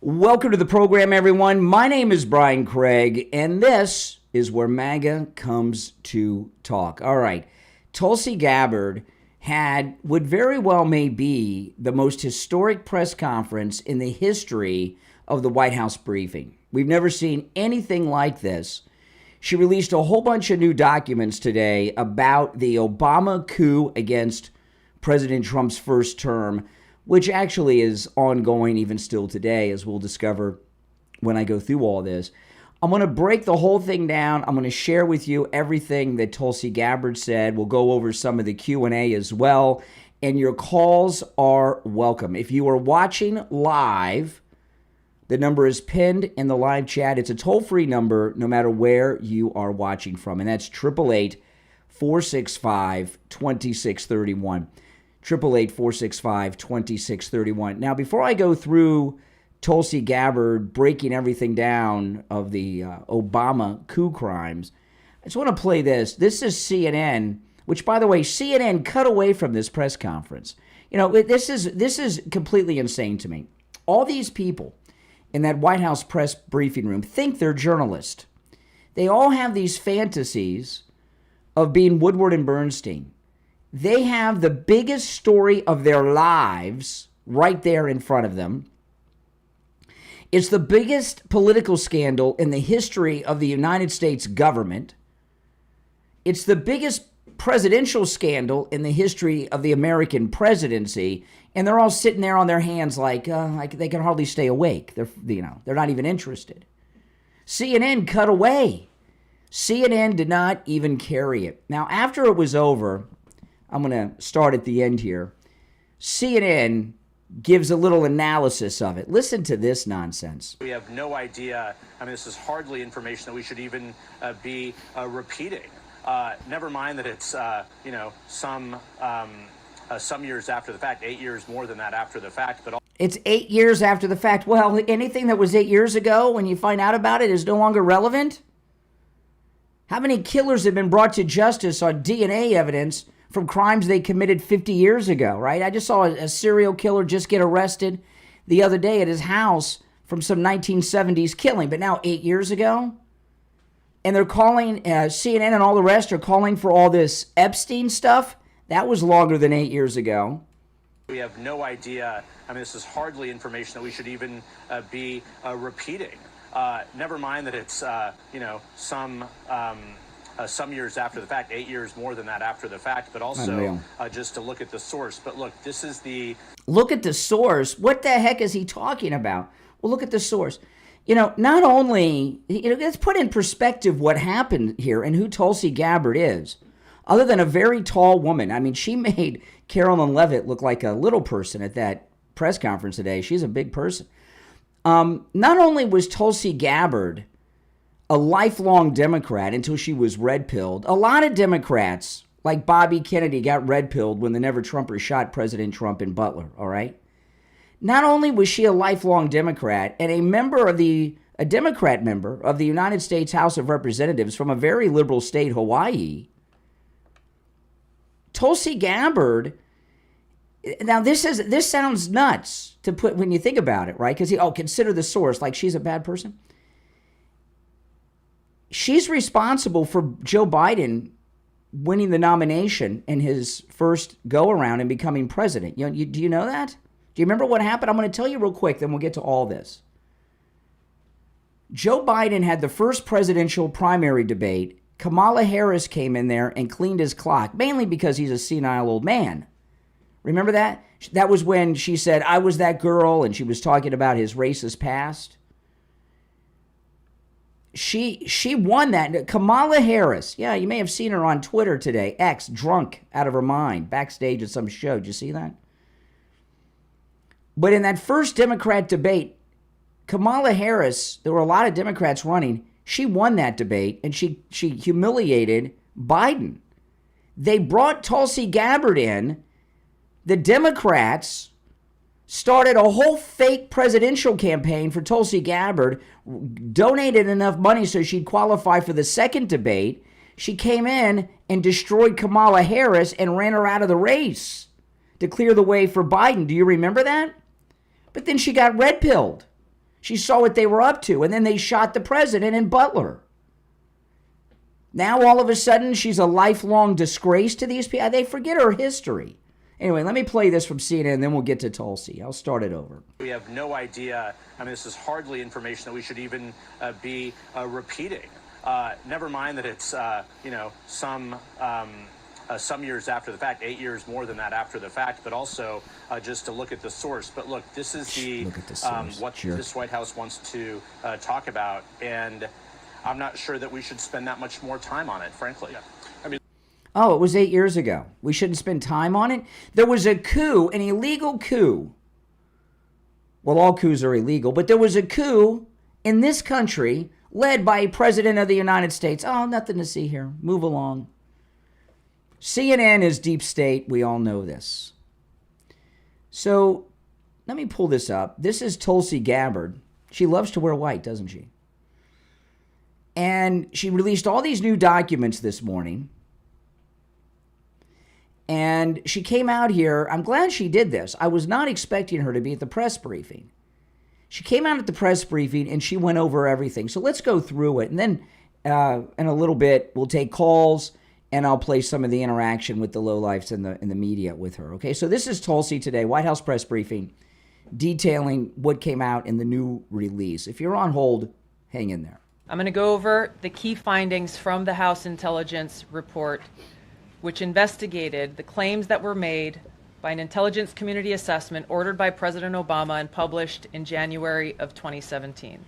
Welcome to the program, everyone. My name is Brian Craig, and this is where MAGA comes to talk. All right, Tulsi Gabbard would very well may be the most historic press conference in the history of the White House briefing. We've never seen anything like this. She released a whole bunch of new documents today about the Obama coup against President Trump's first term, which actually is ongoing even still today, as we'll discover when I go through all this. I'm going to break the whole thing down. I'm going to share with you everything that Tulsi Gabbard said. We'll go over some of the Q&A as well, and your calls are welcome. If you are watching live, the number is pinned in the live chat. It's a toll-free number no matter where you are watching from, and that's 888-465-2631. 888-465-2631. Now, before I go through Tulsi Gabbard breaking everything down of the Obama coup crimes, I just want to play this. This is CNN, which, by the way, CNN cut away from this press conference. You know, this is completely insane to me. All these people in that White House press briefing room think they're journalists. They all have these fantasies of being Woodward and Bernstein. They have the biggest story of their lives right there in front of them. It's the biggest political scandal in the history of the United States government. It's the biggest presidential scandal in the history of the American presidency. And they're all sitting there on their hands like they can hardly stay awake. They're not even interested. CNN cut away. CNN did not even carry it. Now, after it was over, I'm going to start at the end here. CNN gives a little analysis of it. Listen to this nonsense. We have no idea. I mean, this is hardly information that we should even be repeating. Never mind that it's, some years after the fact, 8 years more than that after the fact. But it's 8 years after the fact. Well, anything that was 8 years ago when you find out about it is no longer relevant? How many killers have been brought to justice on DNA evidence from crimes they committed 50 years ago, right? I just saw a serial killer just get arrested the other day at his house from some 1970s killing, but now 8 years ago? And they're calling, CNN and all the rest are calling for all this Epstein stuff. That was longer than 8 years ago. We have no idea. I mean, this is hardly information that we should even be repeating. Never mind that it's, some years after the fact, 8 years more than that after the fact, but also just to look at the source. But look, this is the... Look at the source. What the heck is he talking about? Well, look at the source. Not only... let's put in perspective what happened here and who Tulsi Gabbard is. Other than a very tall woman. I mean, she made Carolyn Leavitt look like a little person at that press conference today. She's a big person. Not only was Tulsi Gabbard a lifelong Democrat until she was red-pilled. A lot of Democrats, like Bobby Kennedy, got red-pilled when the Never-Trumpers shot President Trump in Butler, all right? Not only was she a lifelong Democrat and a Democrat member of the United States House of Representatives from a very liberal state, Hawaii, Tulsi Gabbard, now this sounds nuts to put when you think about it, right? Because consider the source, like she's a bad person. She's responsible for Joe Biden winning the nomination in his first go-around and becoming president. Do you know that? Do you remember what happened? I'm going to tell you real quick, then we'll get to all this. Joe Biden had the first presidential primary debate. Kamala Harris came in there and cleaned his clock, mainly because he's a senile old man. Remember that? That was when she said, "I was that girl," and she was talking about his racist past. She won that. Kamala Harris, yeah, you may have seen her on Twitter today, X, drunk out of her mind, backstage at some show. Did you see that? But in that first Democrat debate, Kamala Harris, there were a lot of Democrats running. She won that debate, and she humiliated Biden. They brought Tulsi Gabbard in. The Democrats started a whole fake presidential campaign for Tulsi Gabbard, donated enough money so she'd qualify for the second debate. She came in and destroyed Kamala Harris and ran her out of the race to clear the way for Biden. Do you remember that? But then she got red-pilled. She saw what they were up to, and then they shot the president in Butler. Now, all of a sudden, she's a lifelong disgrace to these people. They forget her history. Anyway, let me play this from CNN, and then we'll get to Tulsi. I'll start it over. We have no idea. I mean, this is hardly information that we should even be repeating. Never mind that it's, some years after the fact, 8 years more than that after the fact, but also just to look at the source. But look, this is what this White House wants to talk about, and I'm not sure that we should spend that much more time on it, frankly. Oh, it was 8 years ago. We shouldn't spend time on it? There was a coup, an illegal coup. Well, all coups are illegal, but there was a coup in this country led by a president of the United States. Oh, nothing to see here. Move along. CNN is deep state. We all know this. So let me pull this up. This is Tulsi Gabbard. She loves to wear white, doesn't she? And she released all these new documents this morning. And she came out here. I'm glad she did this. I was not expecting her to be at the press briefing. She came out at the press briefing and she went over everything. So let's go through it. And then in a little bit, we'll take calls and I'll play some of the interaction with the lowlifes in the media with her. Okay, so this is Tulsi today, White House press briefing, detailing what came out in the new release. If you're on hold, hang in there. I'm going to go over the key findings from the House Intelligence Report, which investigated the claims that were made by an intelligence community assessment ordered by President Obama and published in January of 2017.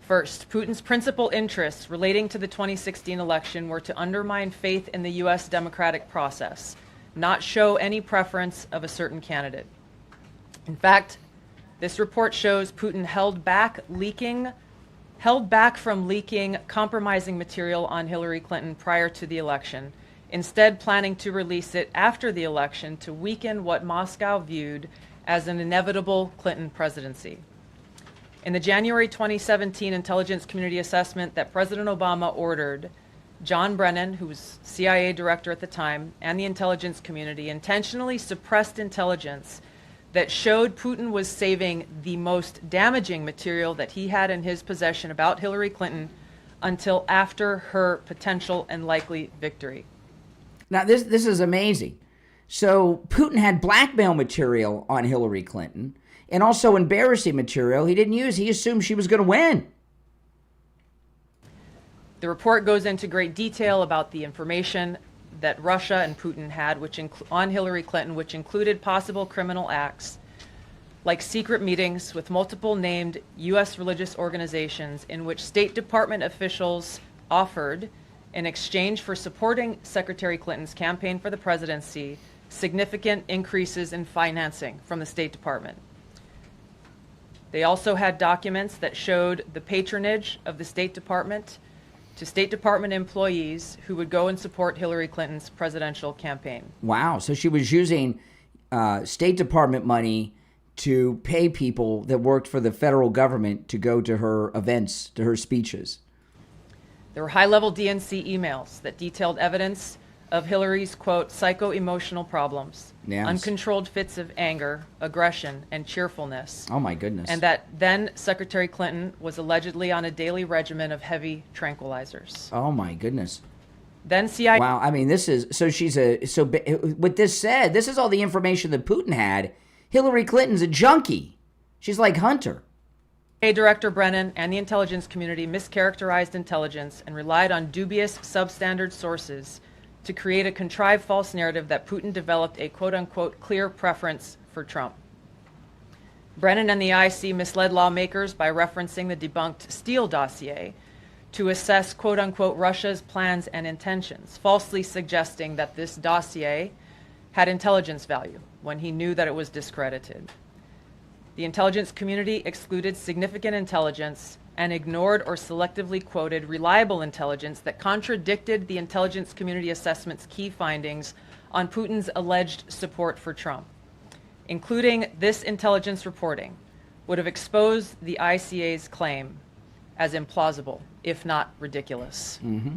First, Putin's principal interests relating to the 2016 election were to undermine faith in the U.S. democratic process, not show any preference of a certain candidate. In fact, this report shows Putin held back from leaking compromising material on Hillary Clinton prior to the election, instead planning to release it after the election to weaken what Moscow viewed as an inevitable Clinton presidency. In the January 2017 intelligence community assessment that President Obama ordered, John Brennan, who was CIA director at the time, and the intelligence community intentionally suppressed intelligence that showed Putin was saving the most damaging material that he had in his possession about Hillary Clinton until after her potential and likely victory. Now, this is amazing. So Putin had blackmail material on Hillary Clinton and also embarrassing material he didn't use. He assumed she was going to win. The report goes into great detail about the information that Russia and Putin had on Hillary Clinton, which included possible criminal acts like secret meetings with multiple named U.S. religious organizations in which State Department officials offered, in exchange for supporting Secretary Clinton's campaign for the presidency, significant increases in financing from the State Department. They also had documents that showed the patronage of the State Department to State Department employees who would go and support Hillary Clinton's presidential campaign. Wow. So she was using State Department money to pay people that worked for the federal government to go to her events, to her speeches. There were high-level DNC emails that detailed evidence of Hillary's, quote, psycho-emotional problems, Yes. uncontrolled fits of anger, aggression, and cheerfulness. Oh, my goodness. And that then Secretary Clinton was allegedly on a daily regimen of heavy tranquilizers. Oh, my goodness. Then CIA... Wow, I mean, this is... So what this said, this is all the information that Putin had. Hillary Clinton's a junkie. She's like Hunter. Director Brennan and the intelligence community mischaracterized intelligence and relied on dubious substandard sources to create a contrived false narrative that Putin developed a quote-unquote clear preference for Trump. Brennan and the IC misled lawmakers by referencing the debunked Steele dossier to assess quote-unquote Russia's plans and intentions, falsely suggesting that this dossier had intelligence value when he knew that it was discredited. The intelligence community excluded significant intelligence and ignored or selectively quoted reliable intelligence that contradicted the intelligence community assessment's key findings on Putin's alleged support for Trump. Including this intelligence reporting would have exposed the ICA's claim as implausible, if not ridiculous. Mm-hmm.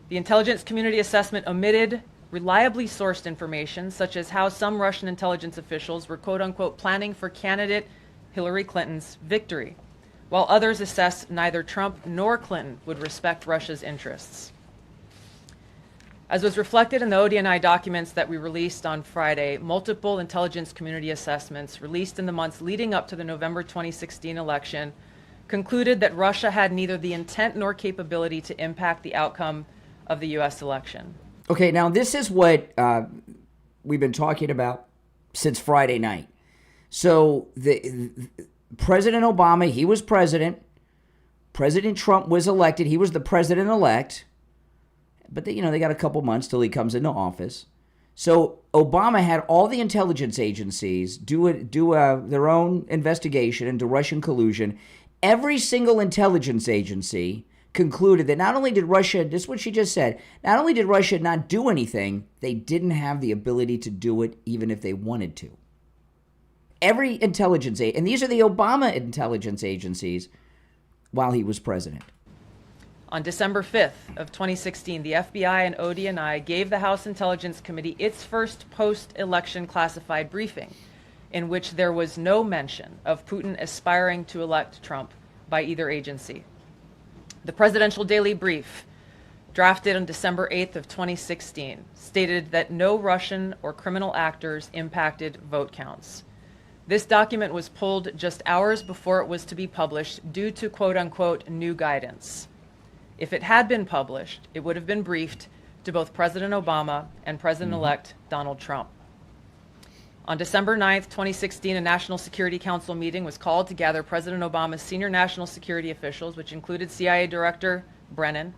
The intelligence community assessment omitted reliably sourced information, such as how some Russian intelligence officials were quote-unquote planning for candidate Hillary Clinton's victory, while others assessed neither Trump nor Clinton would respect Russia's interests. As was reflected in the ODNI documents that we released on Friday, multiple intelligence community assessments released in the months leading up to the November 2016 election concluded that Russia had neither the intent nor capability to impact the outcome of the U.S. election. Okay, now this is what we've been talking about since Friday night. So President Obama, he was president. President Trump was elected. He was the president-elect. But they got a couple months till he comes into office. So Obama had all the intelligence agencies do their own investigation into Russian collusion. Every single intelligence agency concluded that not only did Russia, this is what she just said, not only did Russia not do anything, they didn't have the ability to do it even if they wanted to. Every intelligence, and these are the Obama intelligence agencies while he was president. On December 5th of 2016, the FBI and ODNI gave the House Intelligence Committee its first post-election classified briefing, in which there was no mention of Putin aspiring to elect Trump by either agency. The Presidential Daily Brief, drafted on December 8th of 2016, stated that no Russian or criminal actors impacted vote counts. This document was pulled just hours before it was to be published due to quote-unquote new guidance. If it had been published, it would have been briefed to both President Obama and President-elect Donald Trump. On December 9th, 2016, a National Security Council meeting was called to gather President Obama's senior national security officials, which included CIA Director Brennan,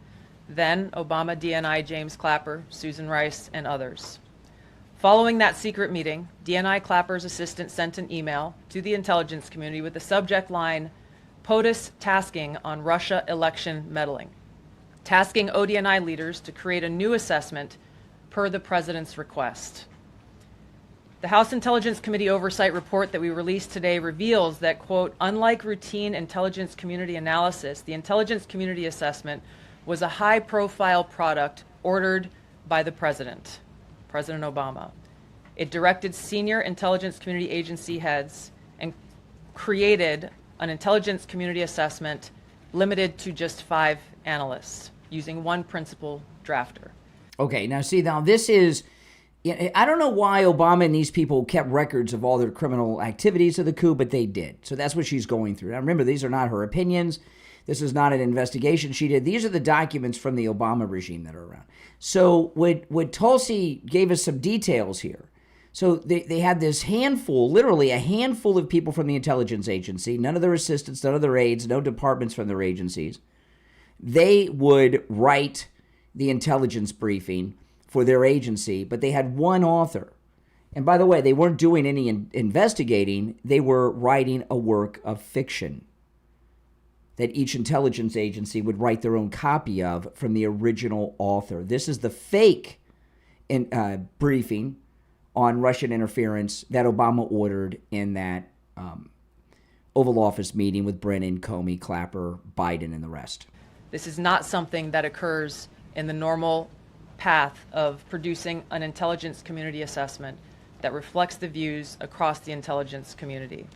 then Obama DNI James Clapper, Susan Rice, and others. Following that secret meeting, DNI Clapper's assistant sent an email to the intelligence community with the subject line, POTUS tasking on Russia election meddling, tasking ODNI leaders to create a new assessment per the president's request. The House Intelligence Committee Oversight Report that we released today reveals that, quote, unlike routine intelligence community analysis, the intelligence community assessment was a high-profile product ordered by the president, President Obama. It directed senior intelligence community agency heads and created an intelligence community assessment limited to just 5 analysts, using one principal drafter. Okay, now this is, I don't know why Obama and these people kept records of all their criminal activities of the coup, but they did. So that's what she's going through. Now remember, these are not her opinions. This is not an investigation she did. These are the documents from the Obama regime that are around. So what Tulsi gave us some details here. So they had this handful, literally a handful of people from the intelligence agency, none of their assistants, none of their aides, no departments from their agencies. They would write the intelligence briefing for their agency, but they had one author. And by the way, they weren't doing any investigating. They were writing a work of fiction that each intelligence agency would write their own copy of from the original author. This is the fake briefing on Russian interference that Obama ordered in that Oval Office meeting with Brennan, Comey, Clapper, Biden, and the rest. This is not something that occurs in the normal path of producing an intelligence community assessment that reflects the views across the intelligence community.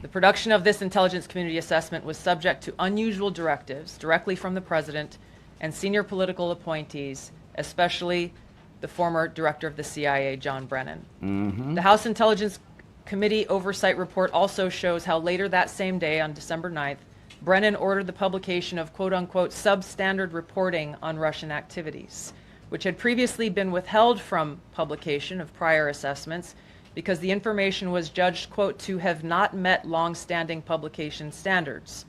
The production of this intelligence community assessment was subject to unusual directives directly from the president and senior political appointees, especially the former director of the CIA, John Brennan. Mm-hmm. The House Intelligence Committee Oversight Report also shows how later that same day, on December 9th, Brennan ordered the publication of quote-unquote substandard reporting on Russian activities, which had previously been withheld from publication of prior assessments because the information was judged, quote, to have not met long-standing publication standards.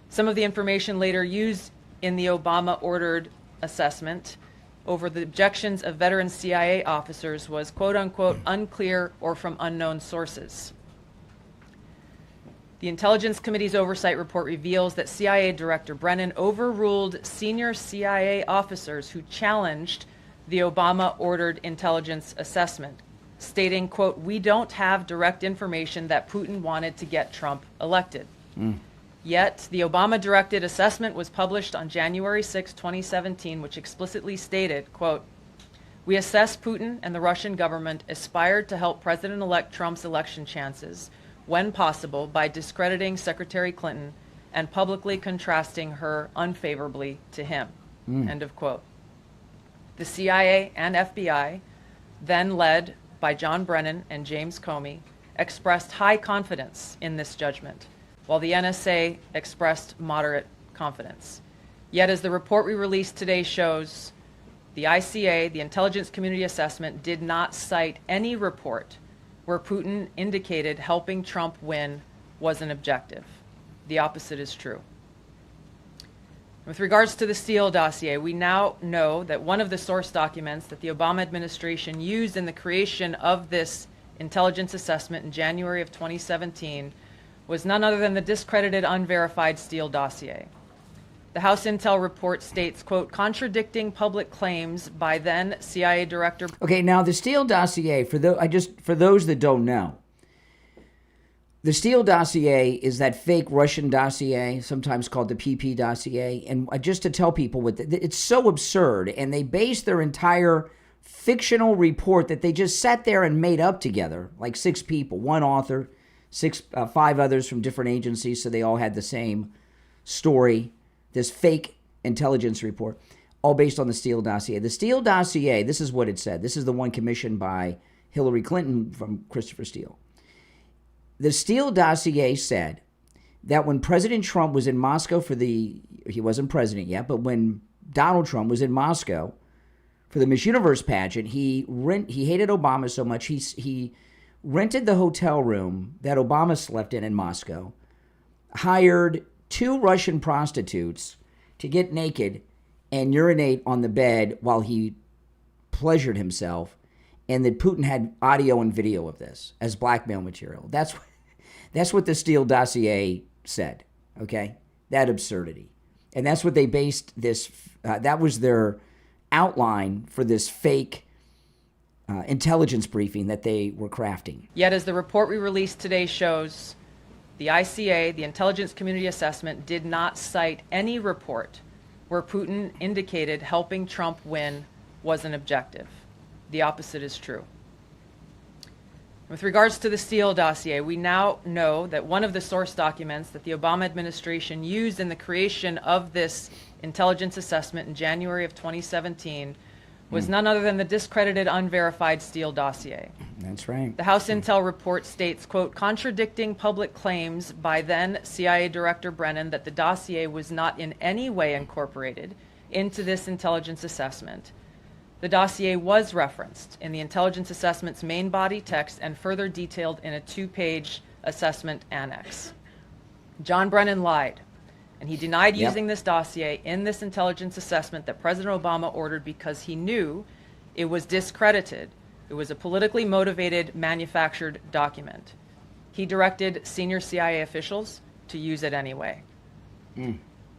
Some of the information later used in the Obama-ordered assessment over the objections of veteran CIA officers was, quote-unquote, unclear or from unknown sources. The Intelligence Committee's Oversight Report reveals that CIA Director Brennan overruled senior CIA officers who challenged the Obama-ordered intelligence assessment, stating, quote, we don't have direct information that Putin wanted to get Trump elected. Yet, the Obama-directed assessment was published on January 6, 2017, which explicitly stated, quote, we assess Putin and the Russian government aspired to help President-elect Trump's election chances, when possible, by discrediting Secretary Clinton and publicly contrasting her unfavorably to him. End of quote. The CIA and FBI, then led by John Brennan and James Comey, expressed high confidence in this judgment, while the NSA expressed moderate confidence. Yet, as the report we released today shows, the ICA, the Intelligence Community Assessment, did not cite any report where Putin indicated helping Trump win was an objective. The opposite is true. With regards to the Steele dossier, we now know that one of the source documents that the Obama administration used in the creation of this intelligence assessment in January of 2017 was none other than the discredited, unverified Steele dossier. The House Intel report states, quote, contradicting public claims by then CIA Director. Okay, now the Steele dossier, for those that don't know, the Steele dossier is that fake Russian dossier, sometimes called the PP dossier. And just to tell people, it's so absurd. And they base their entire fictional report that they just sat there and made up together, like 6 people, one author, 5 others from different agencies, so they all had the same story, this fake intelligence report, all based on the Steele dossier. The Steele dossier, this is what it said. This is the one commissioned by Hillary Clinton from Christopher Steele. The Steele dossier said that when President Trump was in Moscow he wasn't president yet, but when Donald Trump was in Moscow for the Miss Universe pageant, he hated Obama so much, he rented the hotel room that Obama slept in Moscow, hired 2 Russian prostitutes to get naked and urinate on the bed while he pleasured himself, and that Putin had audio and video of this as blackmail material. That's what the Steele dossier said, okay? That absurdity. And that's what they based this, that was their outline for this fake intelligence briefing that they were crafting. Yet, as the report we released today shows, the ICA, the Intelligence Community Assessment, did not cite any report where Putin indicated helping Trump win was an objective. The opposite is true. With regards to the Steele dossier, we now know that one of the source documents that the Obama administration used in the creation of this intelligence assessment in January of 2017 was none other than the discredited, unverified Steele dossier. That's right. The House Intel report states, quote, contradicting public claims by then CIA Director Brennan that the dossier was not in any way incorporated into this intelligence assessment. The dossier was referenced in the intelligence assessment's main body text and further detailed in a 2-page assessment annex. John Brennan lied, and he denied using this dossier in this intelligence assessment that President Obama ordered because he knew it was discredited. It was a politically motivated, manufactured document. He directed senior CIA officials to use it anyway.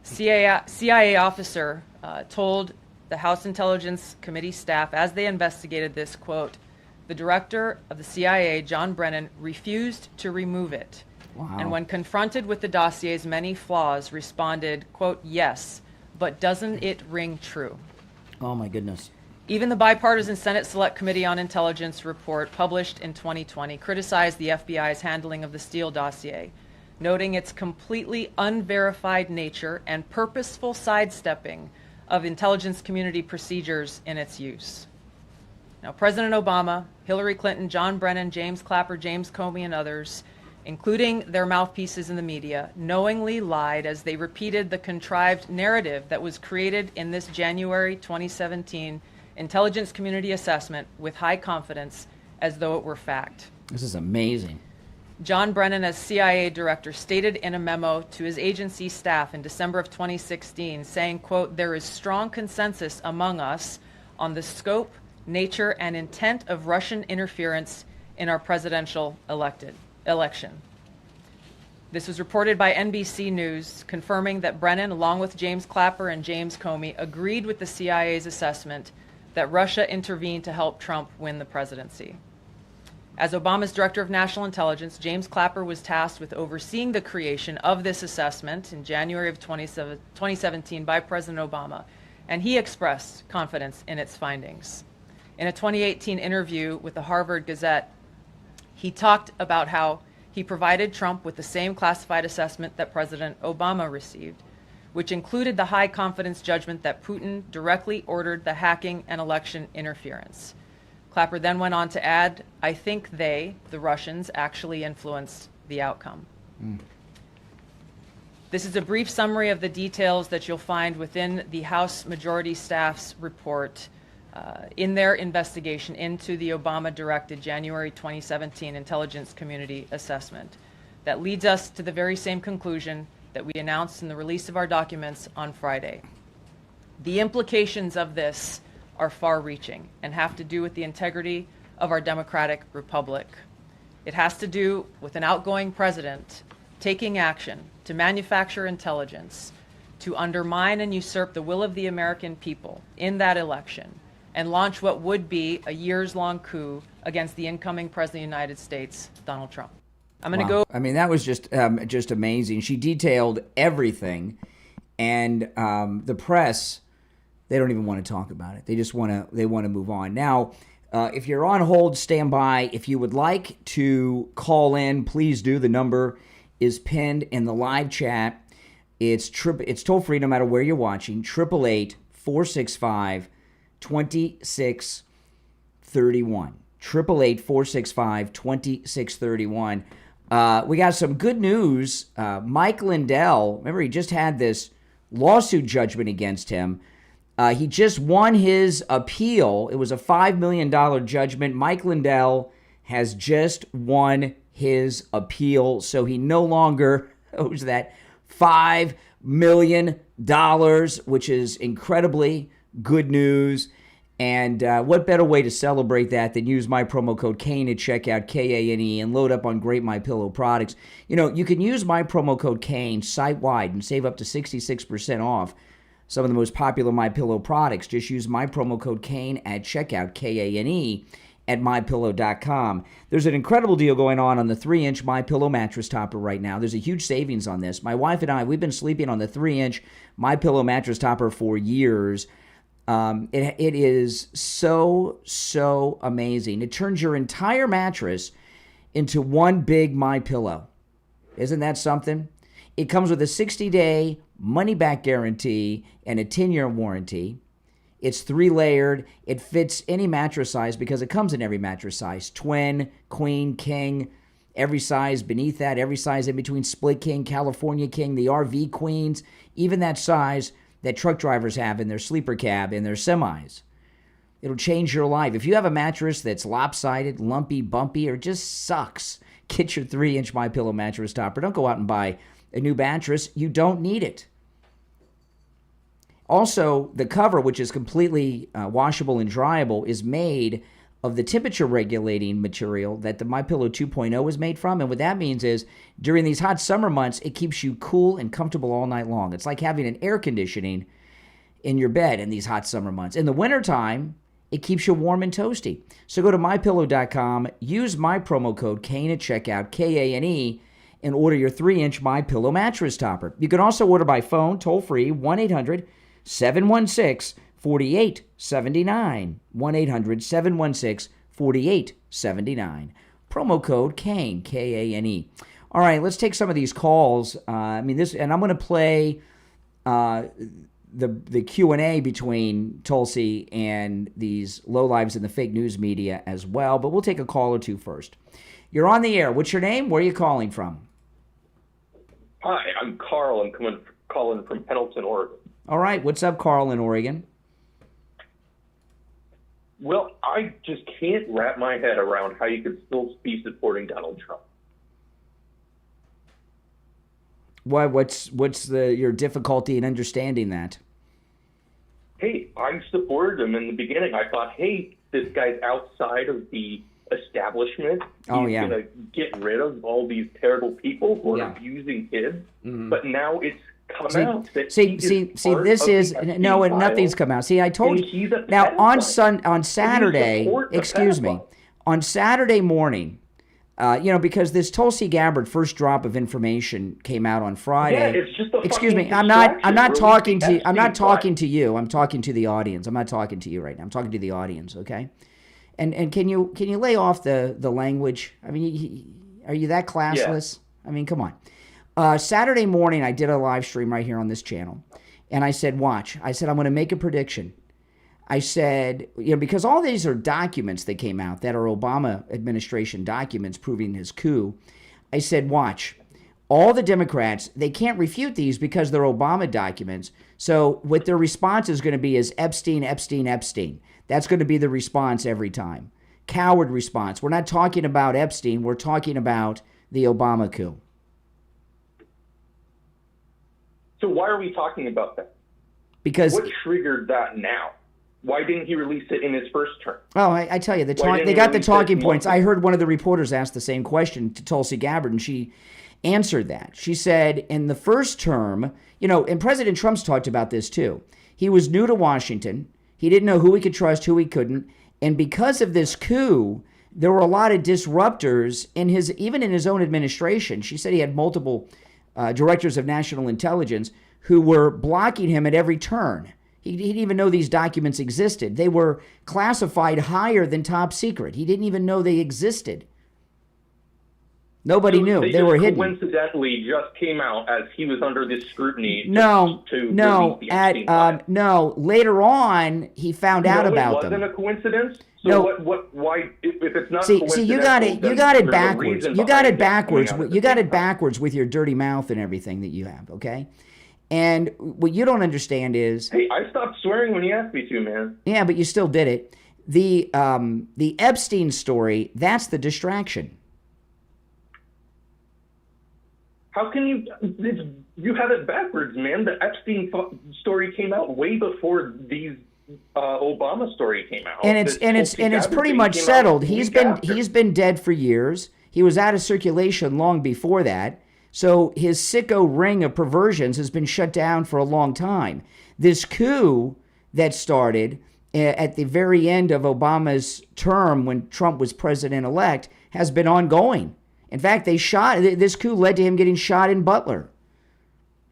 CIA officer told the House Intelligence Committee staff as they investigated this, quote, the director of the CIA, John Brennan, refused to remove it. Wow. And when confronted with the dossier's many flaws, responded, quote, yes, but doesn't it ring true? Oh, my goodness. Even the bipartisan Senate Select Committee on Intelligence report published in 2020 criticized the FBI's handling of the Steele dossier, noting its completely unverified nature and purposeful sidestepping of intelligence community procedures in its use. Now, President Obama, Hillary Clinton, John Brennan, James Clapper, James Comey, and others, including their mouthpieces in the media, knowingly lied as they repeated the contrived narrative that was created in this January 2017 intelligence community assessment with high confidence as though it were fact. This is amazing. John Brennan, as CIA director, stated in a memo to his agency staff in December of 2016, saying, quote, there is strong consensus among us on the scope, nature, and intent of Russian interference in our presidential election. This was reported by NBC News, confirming that Brennan, along with James Clapper and James Comey, agreed with the CIA's assessment that Russia intervened to help Trump win the presidency. As Obama's Director of National Intelligence, James Clapper was tasked with overseeing the creation of this assessment in January of 2017 by President Obama, and he expressed confidence in its findings. In a 2018 interview with the Harvard Gazette, he talked about how he provided Trump with the same classified assessment that President Obama received, which included the high confidence judgment that Putin directly ordered the hacking and election interference. Clapper then went on to add, I think they, the Russians, actually influenced the outcome. This is a brief summary of the details that you'll find within the House Majority Staff's report in their investigation into the Obama-directed January 2017 Intelligence Community Assessment that leads us to the very same conclusion that we announced in the release of our documents on Friday. The implications of this are far-reaching and have to do with the integrity of our democratic republic. It has to do with an outgoing president taking action to manufacture intelligence, to undermine and usurp the will of the American people in that election, and launch what would be a years-long coup against the incoming President of the United States, Donald Trump. I'm going to go. I mean, that was just amazing. She detailed everything, and the press, they don't even want to talk about it. They just want to move on. Now, if you're on hold, stand by. If you would like to call in, please do. The number is pinned in the live chat. It's toll free no matter where you're watching. 888-465-2631. 888-465-2631. We got some good news. Mike Lindell, remember, he just had this lawsuit judgment against him. He just won his appeal. It was a $5 million judgment. Mike Lindell has just won his appeal, so he no longer owes that $5 million, which is incredibly good news. And what better way to celebrate that than use my promo code Kane at checkout, Kane, and load up on great MyPillow products. You know, you can use my promo code Kane site-wide and save up to 66% off some of the most popular MyPillow products. Just use my promo code Kane at checkout, Kane, at MyPillow.com. There's an incredible deal going on the 3-inch MyPillow mattress topper right now. There's a huge savings on this. My wife and I, we've been sleeping on the 3-inch MyPillow mattress topper for years. It is so amazing. It turns your entire mattress into one big MyPillow. Isn't that something? It comes with a 60-day money-back guarantee and a 10-year warranty. It's 3-layered. It fits any mattress size because it comes in every mattress size. Twin, queen, king, every size beneath that, every size in between, split king, California king, the RV queens, even that size that truck drivers have in their sleeper cab, in their semis. It'll change your life. If you have a mattress that's lopsided, lumpy, bumpy, or just sucks, get your 3-inch MyPillow mattress topper. Don't go out and buy a new mattress. You don't need it. Also, the cover, which is completely washable and dryable, is made of the temperature-regulating material that the MyPillow 2.0 is made from. And what that means is, during these hot summer months, it keeps you cool and comfortable all night long. It's like having an air conditioning in your bed in these hot summer months. In the wintertime, it keeps you warm and toasty. So go to MyPillow.com, use my promo code Kane at checkout, Kane, and order your 3-inch MyPillow mattress topper. You can also order by phone, toll-free, 1-800-716-4879. 1-800-716-4879. Promo code Kane, Kane. All right, let's take some of these calls. And I'm going to play the Q&A between Tulsi and these lowlives in the fake news media as well, but we'll take a call or two first. You're on the air. What's your name? Where are you calling from? Hi, I'm Carl. I'm calling from Pendleton, Oregon. All right. What's up, Carl in Oregon? Well, I just can't wrap my head around how you could still be supporting Donald Trump. Why? What's your difficulty in understanding that? Hey, I supported him in the beginning. I thought, hey, this guy's outside of the establishment. He's going to get rid of all these terrible people who are abusing kids. Mm-hmm. But now it's come out that nothing's come out. See, I told you. Now on Saturday, on Saturday morning, because this Tulsi Gabbard first drop of information came out on Friday. Yeah, it's just a Excuse me, I'm not talking to you. I'm talking to the audience. I'm not talking to you right now. I'm talking to the audience, okay? And can you lay off the language? I mean, Are you that classless? Yeah. I mean, come on. Saturday morning, I did a live stream right here on this channel. And I said, watch. I said, I'm going to make a prediction. I said, because all these are documents that came out that are Obama administration documents proving his coup. I said, watch. All the Democrats, they can't refute these because they're Obama documents. So what their response is going to be is Epstein, Epstein, Epstein. That's going to be the response every time. Coward response. We're not talking about Epstein. We're talking about the Obama coup. So why are we talking about that? Because what triggered that now? Why didn't he release it in his first term? Oh, I tell you, they got the talking points. I heard one of the reporters ask the same question to Tulsi Gabbard, and she answered that. She said in the first term, and President Trump's talked about this too. He was new to Washington. He didn't know who he could trust, who he couldn't. And because of this coup, there were a lot of disruptors even in his own administration. She said he had multiple directors of national intelligence who were blocking him at every turn. He didn't even know these documents existed. They were classified higher than top secret. He didn't even know they existed. Nobody knew. They were hidden. Coincidentally just came out as he was under this scrutiny. No. Later on, he found out about them. It wasn't a coincidence? So no. Why, if it's not See, you got it backwards. You got it backwards. You got it backwards with your dirty mouth and everything that you have, okay? And what you don't understand is... Hey, I stopped swearing when you asked me to, man. Yeah, but you still did it. The Epstein story, that's the distraction. How can you have it backwards, man? The Epstein story came out way before these Obama story came out. And it's pretty much settled. He's been dead for years. He was out of circulation long before that. So his sicko ring of perversions has been shut down for a long time. This coup that started at the very end of Obama's term when Trump was president-elect has been ongoing. In fact, this coup led to him getting shot in Butler.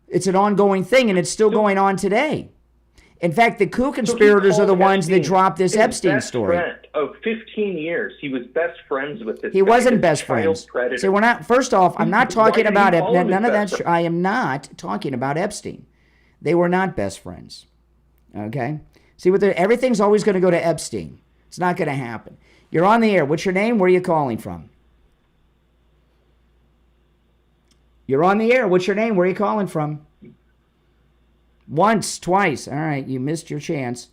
It's an ongoing thing, and it's still going on today. In fact, the coup conspirators are the ones that dropped this Epstein story. Of 15 years, he was best friends with this. He wasn't best friends. See, we're not. First off, I'm not talking about none of that. I am not talking about Epstein. They were not best friends. Okay. See, everything's always going to go to Epstein. It's not going to happen. You're on the air. What's your name? Where are you calling from? You're on the air. What's your name? Where are you calling from? Once, twice. All right, you missed your chance.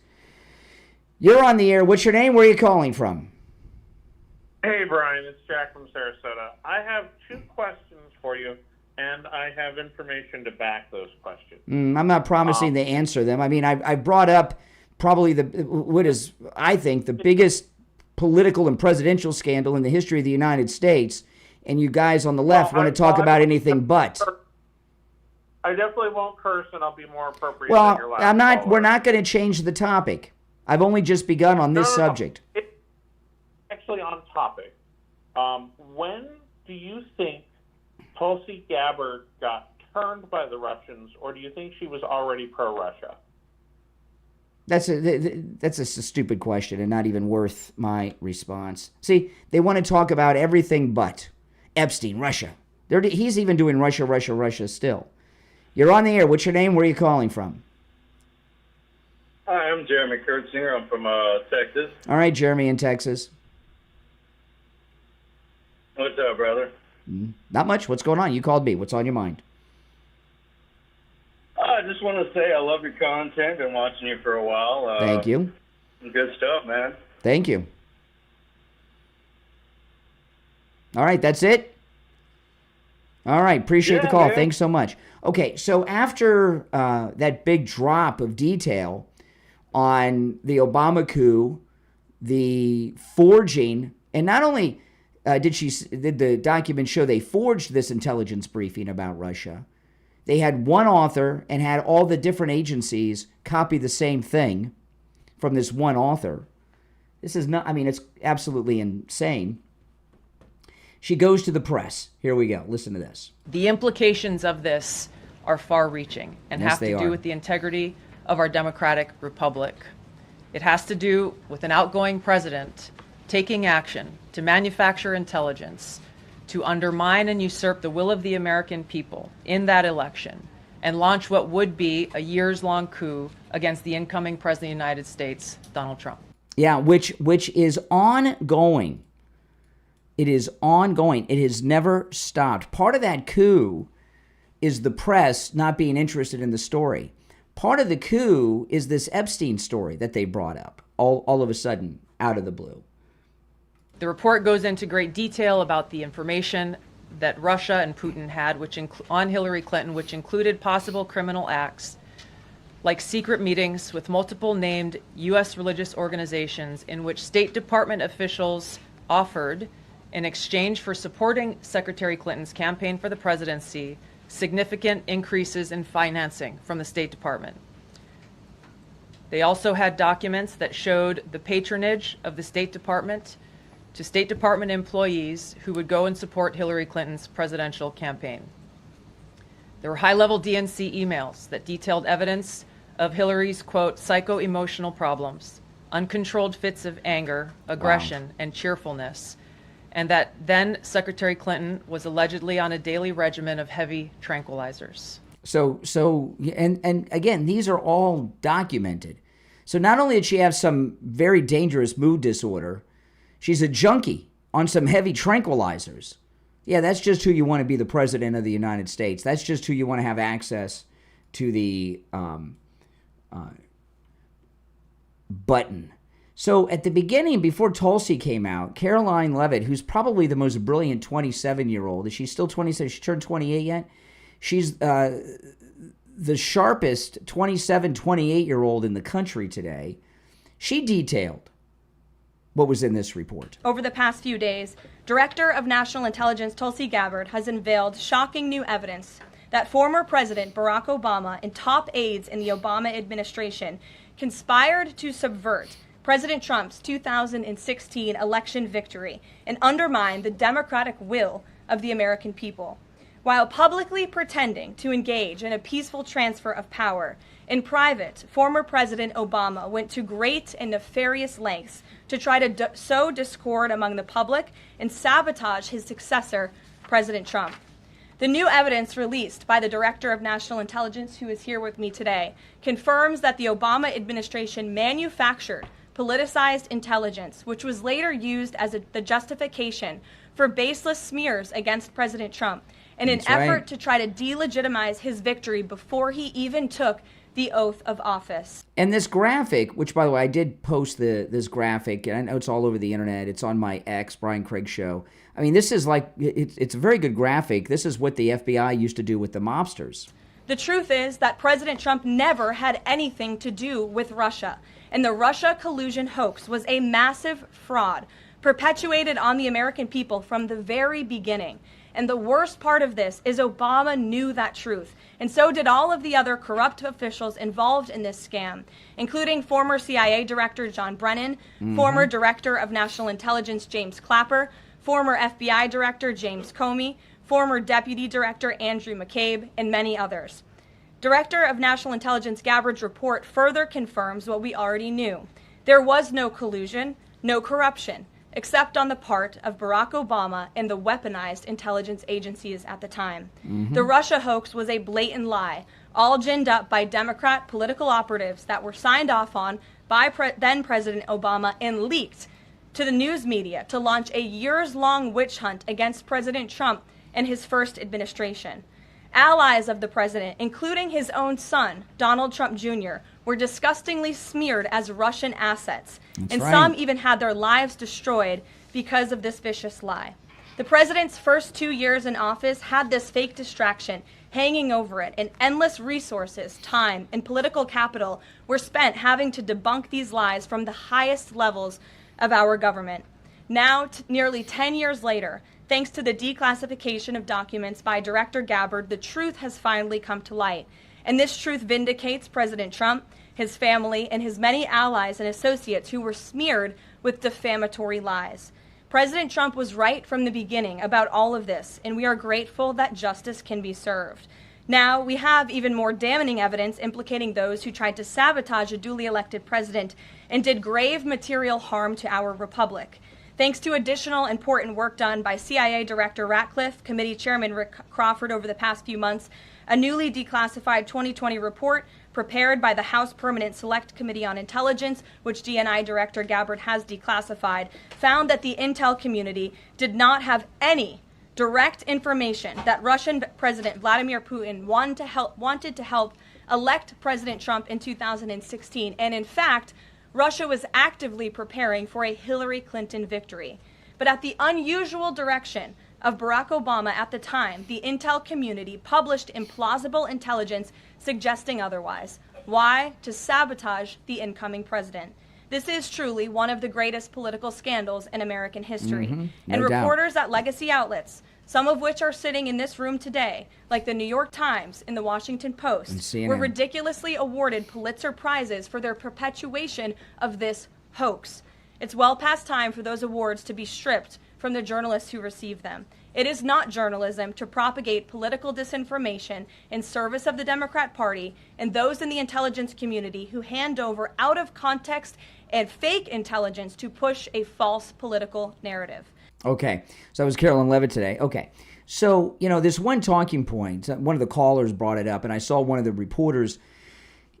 You're on the air. What's your name? Where are you calling from? Hey, Brian. It's Jack from Sarasota. I have 2 questions for you, and I have information to back those questions. I'm not promising to answer them. I mean, I brought up probably what is, I think, the biggest political and presidential scandal in the history of the United States, and you guys on the left want to talk about anything but. I definitely won't curse, and I'll be more appropriate than your last caller. We're not going to change the topic. I've only just begun on this subject. It's actually on topic. When do you think Tulsi Gabbard got turned by the Russians, or do you think she was already pro-Russia? That's a stupid question and not even worth my response. See, they want to talk about everything but Epstein, Russia. He's even doing Russia still. You're on the air. What's your name? Where are you calling from? Hi, I'm Jeremy Kurtzinger. I'm from Texas. All right, Jeremy in Texas. What's up, brother? Not much. What's going on? You called me. What's on your mind? I just want to say I love your content. Been watching you for a while. Thank you. Good stuff, man. Thank you. All right, that's it? All right, appreciate the call. Man. Thanks so much. Okay, so after that big drop of detail on the Obama coup, the forging, and not only did the document show they forged this intelligence briefing about Russia, they had one author and had all the different agencies copy the same thing from this one author. This is not, I mean, it's absolutely insane. She goes to the press. Here we go. Listen to this. The implications of this are far-reaching and have to do with the integrity of our democratic republic. It has to do with an outgoing president taking action to manufacture intelligence to undermine and usurp the will of the American people in that election and launch what would be a years-long coup against the incoming President of the United States, Donald Trump. Yeah, which is ongoing. It is ongoing. It has never stopped. Part of that coup is the press not being interested in the story. Part of the coup is this Epstein story that they brought up all of a sudden out of the blue. The report goes into great detail about the information that Russia and Putin had on Hillary Clinton, which included possible criminal acts like secret meetings with multiple named U.S. religious organizations in which State Department officials offered, in exchange for supporting Secretary Clinton's campaign for the presidency, significant increases in financing from the State Department. They also had documents that showed the patronage of the State Department to State Department employees who would go and support Hillary Clinton's presidential campaign. There were high-level DNC emails that detailed evidence of Hillary's, quote, psycho-emotional problems, uncontrolled fits of anger, aggression, and cheerfulness, and that then Secretary Clinton was allegedly on a daily regimen of heavy tranquilizers. So, and again, these are all documented. So not only did she have some very dangerous mood disorder, she's a junkie on some heavy tranquilizers. Yeah, that's just who you want to be the president of the United States. That's just who you want to have access to the button. So at the beginning, before Tulsi came out, Caroline Leavitt, who's probably the most brilliant 27-year-old, is she still 27? She turned 28 yet? She's the sharpest 27, 28-year-old in the country today. She detailed what was in this report. Over the past few days, Director of National Intelligence Tulsi Gabbard has unveiled shocking new evidence that former President Barack Obama and top aides in the Obama administration conspired to subvert President Trump's 2016 election victory and undermine the democratic will of the American people. While publicly pretending to engage in a peaceful transfer of power, in private, former President Obama went to great and nefarious lengths to try to sow discord among the public and sabotage his successor, President Trump. The new evidence released by the Director of National Intelligence, who is here with me today, confirms that the Obama administration manufactured politicized intelligence, which was later used as the justification for baseless smears against President Trump in an effort to try to delegitimize his victory before he even took the oath of office. And this graphic, which, by the way, I did post this graphic, and I know it's all over the internet. It's on my X, Brian Craig Show. I mean, this is like, it's a very good graphic. This is what the FBI used to do with the mobsters. The truth is that President Trump never had anything to do with Russia, and the Russia collusion hoax was a massive fraud perpetuated on the American people from the very beginning. And the worst part of this is Obama knew that truth, and so did all of the other corrupt officials involved in this scam, including former CIA Director John Brennan, former Director of National Intelligence James Clapper, former FBI Director James Comey, former Deputy Director Andrew McCabe, and many others. Director of National Intelligence Gabbard's report further confirms what we already knew. There was no collusion, no corruption, except on the part of Barack Obama and the weaponized intelligence agencies at the time. The Russia hoax was a blatant lie, all ginned up by Democrat political operatives that were signed off on by then President Obama and leaked to the news media to launch a years-long witch hunt against President Trump and his first administration. Allies of the president, including his own son, Donald Trump Jr., were disgustingly smeared as Russian assets, some even had their lives destroyed because of this vicious lie. The president's first 2 years in office had this fake distraction hanging over it, and endless resources, time, and political capital were spent having to debunk these lies from the highest levels of our government. Now, nearly 10 years later, thanks to the declassification of documents by Director Gabbard, the truth has finally come to light. And this truth vindicates President Trump, his family, and his many allies and associates who were smeared with defamatory lies. President Trump was right from the beginning about all of this, and we are grateful that justice can be served. Now, we have even more damning evidence implicating those who tried to sabotage a duly elected president and did grave material harm to our republic. Thanks to additional important work done by CIA Director Ratcliffe, Committee Chairman Rick Crawford over the past few months, a newly declassified 2020 report prepared by the House Permanent Select Committee on Intelligence, which DNI Director Gabbard has declassified, found that the intel community did not have any direct information that Russian President Vladimir Putin wanted to help elect President Trump in 2016. And in fact, Russia was actively preparing for a Hillary Clinton victory. But at the unusual direction of Barack Obama at the time, the intel community published implausible intelligence suggesting otherwise. Why? To sabotage the incoming president. This is truly one of the greatest political scandals in American history. No and doubt. Reporters at legacy outlets, some of which are sitting in this room today, like the New York Times and the Washington Post, And CNN. were ridiculously awarded Pulitzer Prizes for their perpetuation of this hoax. It's well past time for those awards to be stripped from the journalists who receive them. It is not journalism to propagate political disinformation in service of the Democrat Party and those in the intelligence community who hand over out of context and fake intelligence to push a false political narrative. Okay, so that was Carolyn Levitt today. Okay, so, this one talking point, one of the callers brought it up, and I saw one of the reporters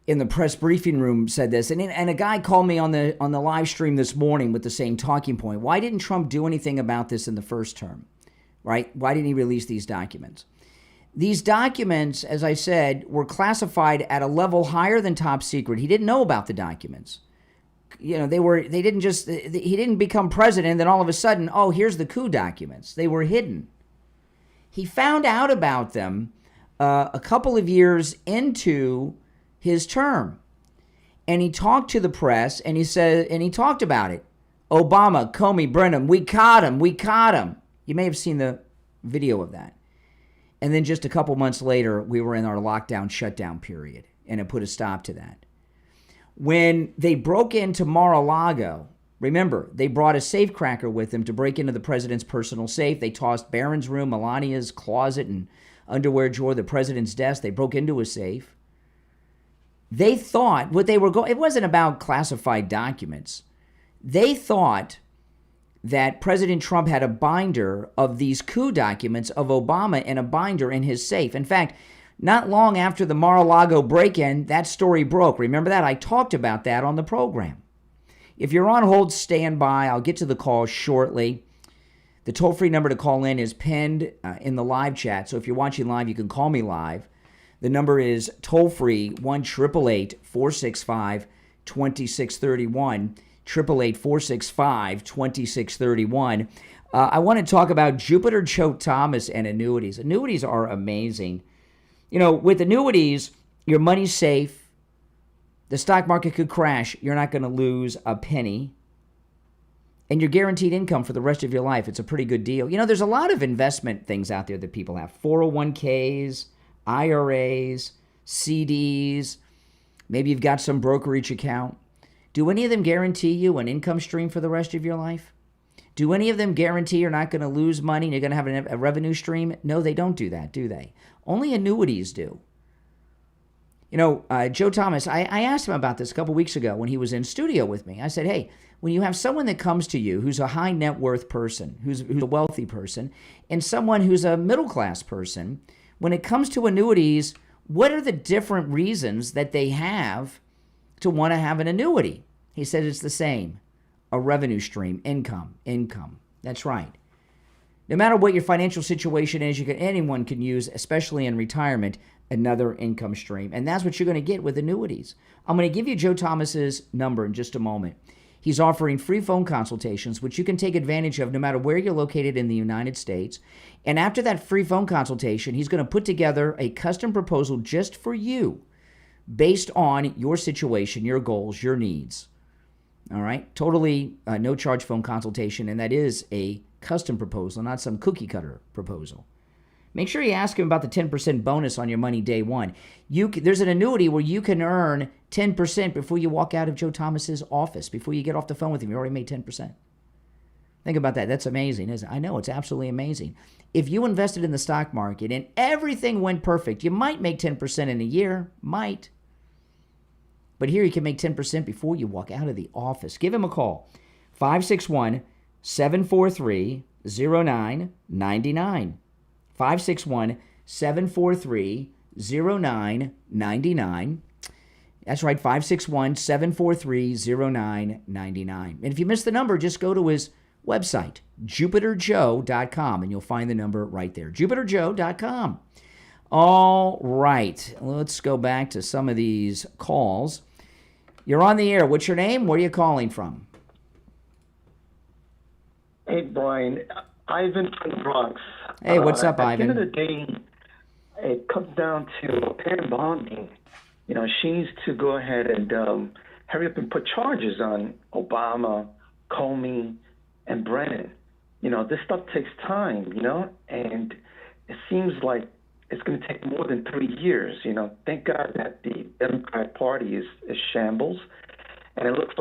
in the press briefing room said this, and a guy called me on the live stream this morning with the same talking point. Why didn't Trump do anything about this in the first term, right? Why didn't he release these documents? These documents, as I said, were classified at a level higher than top secret. He didn't know about the documents. He didn't become president, and then all of a sudden, oh, here's the coup documents. They were hidden. He found out about them a couple of years into his term. And he talked to the press, and he talked about it. Obama, Comey, Brennan, we caught him. You may have seen the video of that. And then just a couple months later, we were in our lockdown shutdown period, and it put a stop to that. When they broke into Mar-a-Lago, remember, they brought a safecracker with them to break into the president's personal safe. They tossed Barron's room, Melania's closet, and underwear drawer, the president's desk. They broke into a safe. They thought it wasn't about classified documents. They thought that President Trump had a binder of these coup documents of Obama and a binder in his safe. In fact, not long after the Mar-a-Lago break-in, that story broke. Remember that? I talked about that on the program. If you're on hold, stand by. I'll get to the call shortly. The toll-free number to call in is pinned in the live chat. So if you're watching live, you can call me live. The number is toll-free 1-888-465-2631. 888-465-2631. I want to talk about Jupiter Choate Thomas and annuities. Annuities are amazing. With annuities, your money's safe. The stock market could crash. You're not going to lose a penny. And you're guaranteed income for the rest of your life. It's a pretty good deal. There's a lot of investment things out there that people have. 401ks, IRAs, CDs. Maybe you've got some brokerage account. Do any of them guarantee you an income stream for the rest of your life? Do any of them guarantee you're not going to lose money and you're going to have a revenue stream? No, they don't do that, do they? Only annuities do. Joe Thomas, I asked him about this a couple weeks ago when he was in studio with me. I said, hey, when you have someone that comes to you who's a high net worth person, who's a wealthy person, and someone who's a middle class person, when it comes to annuities, what are the different reasons that they have to want to have an annuity? He said it's the same. A revenue stream, income. That's right. No matter what your financial situation is, anyone can use, especially in retirement, another income stream. And that's what you're going to get with annuities. I'm going to give you Joe Thomas's number in just a moment. He's offering free phone consultations, which you can take advantage of no matter where you're located in the United States. And after that free phone consultation, he's going to put together a custom proposal just for you based on your situation, your goals, your needs. All right? Totally no charge phone consultation, and that is a custom proposal, not some cookie cutter proposal. Make sure you ask him about the 10% bonus on your money day one. There's an annuity where you can earn 10% before you walk out of Joe Thomas's office, before you get off the phone with him. You already made 10%. Think about that. That's amazing, isn't it? I know, it's absolutely amazing. If you invested in the stock market and everything went perfect, you might make 10% in a year. Might. But here you can make 10% before you walk out of the office. Give him a call. 561 561-743-0999. 561-743-0999. That's right, 561-743-0999. And if you missed the number, just go to his website, JupiterJoe.com, and you'll find the number right there, JupiterJoe.com. All right, let's go back to some of these calls. You're on the air. What's your name? Where are you calling from? Hey, Brian. Ivan from the Bronx. Hey, what's up, Ivan? At the end of the day, it comes down to Pam Bondi. You know, she needs to go ahead and hurry up and put charges on Obama, Comey, and Brennan. You know, this stuff takes time, you know, and it seems like it's going to take more than 3 years. You know, thank God that the Democratic Party is shambles, and it looks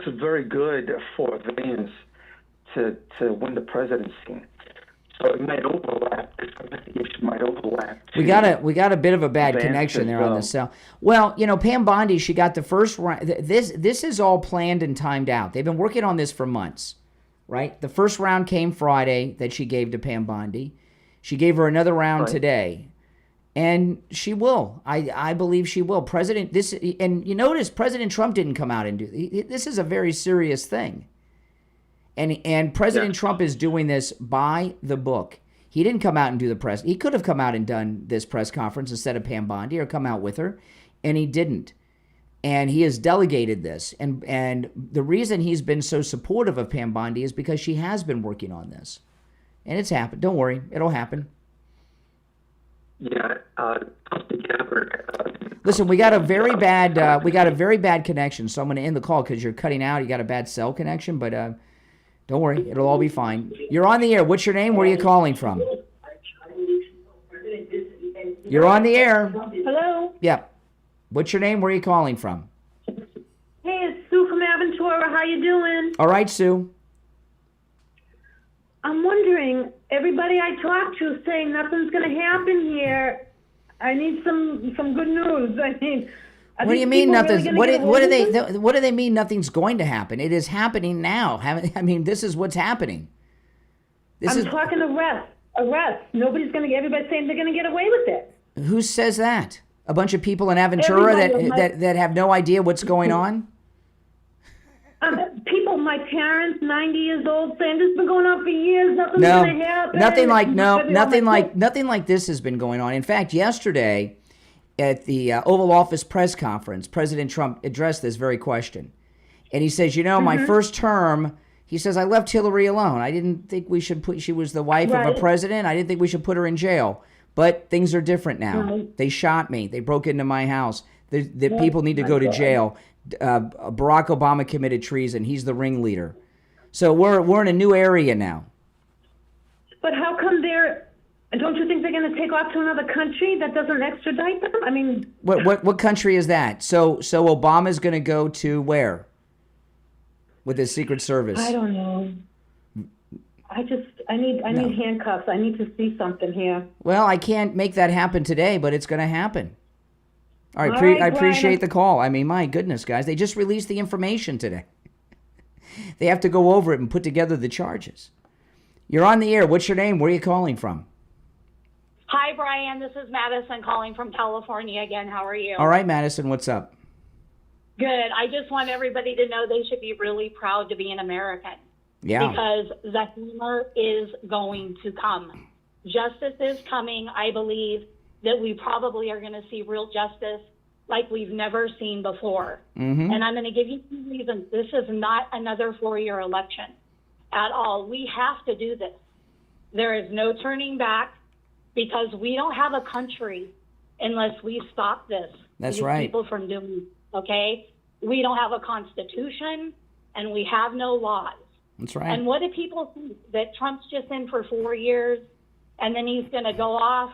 very good for Vance to win the presidency. So it might overlap. This investigation might overlap. We got a bit of a bad connection there on the cell. Well, you know, Pam Bondi, she got the first round. This is all planned and timed out. They've been working on this for months, right? The first round came Friday that she gave to Pam Bondi. She gave her another round today, and she will. I believe she will. And you notice President Trump didn't come out and do this. Is a very serious thing. And President Trump is doing this by the book. He didn't come out and do the press. He could have come out and done this press conference instead of Pam Bondi or come out with her, and he didn't. And he has delegated this. And the reason he's been so supportive of Pam Bondi is because she has been working on this. And it's happened. Don't worry. It'll happen. Yeah. Tulsi Gabbard. Listen, we got a very bad connection, so I'm going to end the call because you're cutting out. You got a bad cell connection, but don't worry. It'll all be fine. You're on the air. What's your name? Where are you calling from? You're on the air. Hello? Yeah. What's your name?Here are you calling from? Hey, it's Sue from Aventura. How you doing? All right, Sue. I'm wondering, everybody I talk to is saying nothing's going to happen here. I need some good news. What do you mean nothing? What do they mean nothing's going to happen? It is happening now. I mean, this is what's happening. I'm talking arrest. Everybody's saying they're going to get away with it. Who says that? A bunch of people in Aventura that have no idea what's going on? People, my parents, 90 years old, saying this has been going on for years. Nothing's going to happen. Nothing like this has been going on. In fact, yesterday at the Oval Office press conference, President Trump addressed this very question. And he says, my first term, he says, I left Hillary alone. I didn't think we should she was the wife of a president. I didn't think we should put her in jail. But things are different now. Right. They shot me. They broke into my house. The people need to go to jail. Barack Obama committed treason. He's the ringleader. So we're in a new area now. But how come don't you think they're going to take off to another country that doesn't extradite them? I mean, what country is that? So Obama's going to go to where? With his Secret Service? I don't know. I need handcuffs. I need to see something here. Well, I can't make that happen today, but it's going to happen. All right, I appreciate the call. I mean, my goodness, guys, they just released the information today. They have to go over it and put together the charges. You're on the air. What's your name? Where are you calling from? Hi, Brian. This is Madison calling from California again. How are you? All right, Madison. What's up? Good. I just want everybody to know they should be really proud to be an American. Yeah. Because the hammer is going to come. Justice is coming. I believe that we probably are going to see real justice like we've never seen before. Mm-hmm. And I'm going to give you some reasons. This is not another 4-year election at all. We have to do this. There is no turning back because we don't have a country unless we stop this. That's right. People from doing, okay? We don't have a constitution and we have no laws. That's right. And what do people think? That Trump's just in for 4 years and then he's going to go off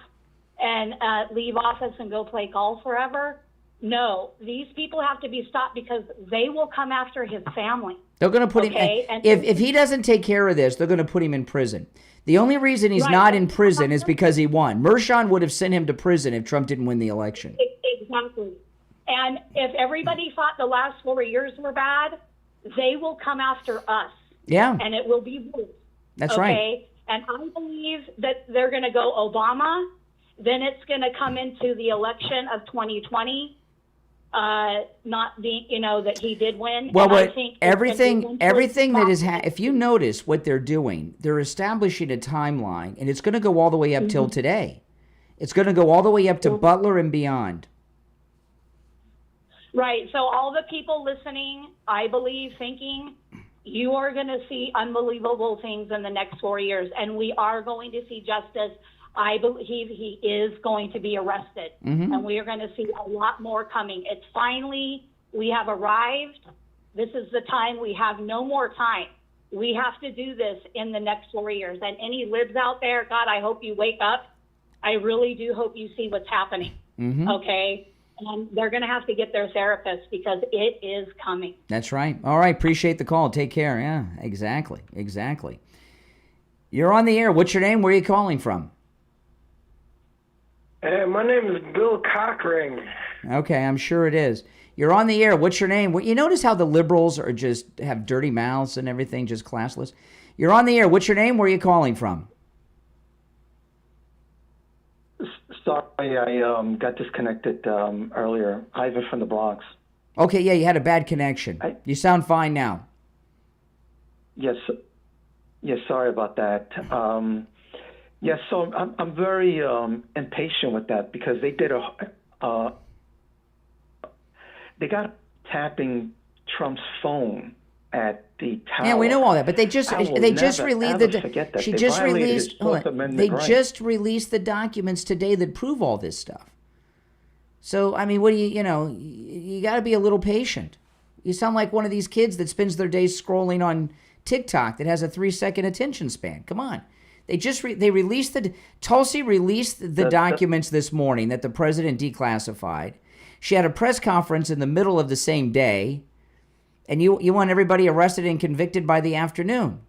and leave office and go play golf forever? No, these people have to be stopped because they will come after his family. They're going to put him, if he doesn't take care of this, they're going to put him in prison. The only reason he's not in prison is because he won. Mershon would have sent him to prison if Trump didn't win the election. Exactly. And if everybody thought the last 4 years were bad, they will come after us. Yeah. And it will be worse. That's right. And I believe that they're going to go Obama. Then it's going to come into the election of 2020. Not being, that he did win. Well, and but everything that is, if you notice what they're doing, they're establishing a timeline, and it's going to go all the way up till today. It's going to go all the way up to Butler and beyond. Right. So all the people listening, I believe, thinking you are going to see unbelievable things in the next 4 years, and we are going to see justice. I believe he is going to be arrested, and we are going to see a lot more coming. It's finally, we have arrived. This is the time. We have no more time. We have to do this in the next 4 years. And any libs out there, God, I hope you wake up. I really do hope you see what's happening, okay? And they're going to have to get their therapist because it is coming. That's right. All right, appreciate the call. Take care. Yeah, exactly. You're on the air. What's your name? Where are you calling from? My name is Bill Cockring. Okay, I'm sure it is. You're on the air. What's your name? You notice how the liberals are just have dirty mouths and everything, just classless? You're on the air. What's your name? Where are you calling from? Sorry, I got disconnected earlier. Ivan from the Bronx. Okay, yeah, you had a bad connection. You sound fine now. Yes, sorry about that. Yes, so I'm very impatient with that because they did they got tapping Trump's phone at the tower. Yeah, we know all that, but they just released the documents today that prove all this stuff. So I mean, what do you got to be a little patient. You sound like one of these kids that spends their days scrolling on TikTok that has a 3-second attention span. Come on. Tulsi released the documents this morning that the president declassified. She had a press conference in the middle of the same day, and you want everybody arrested and convicted by the afternoon.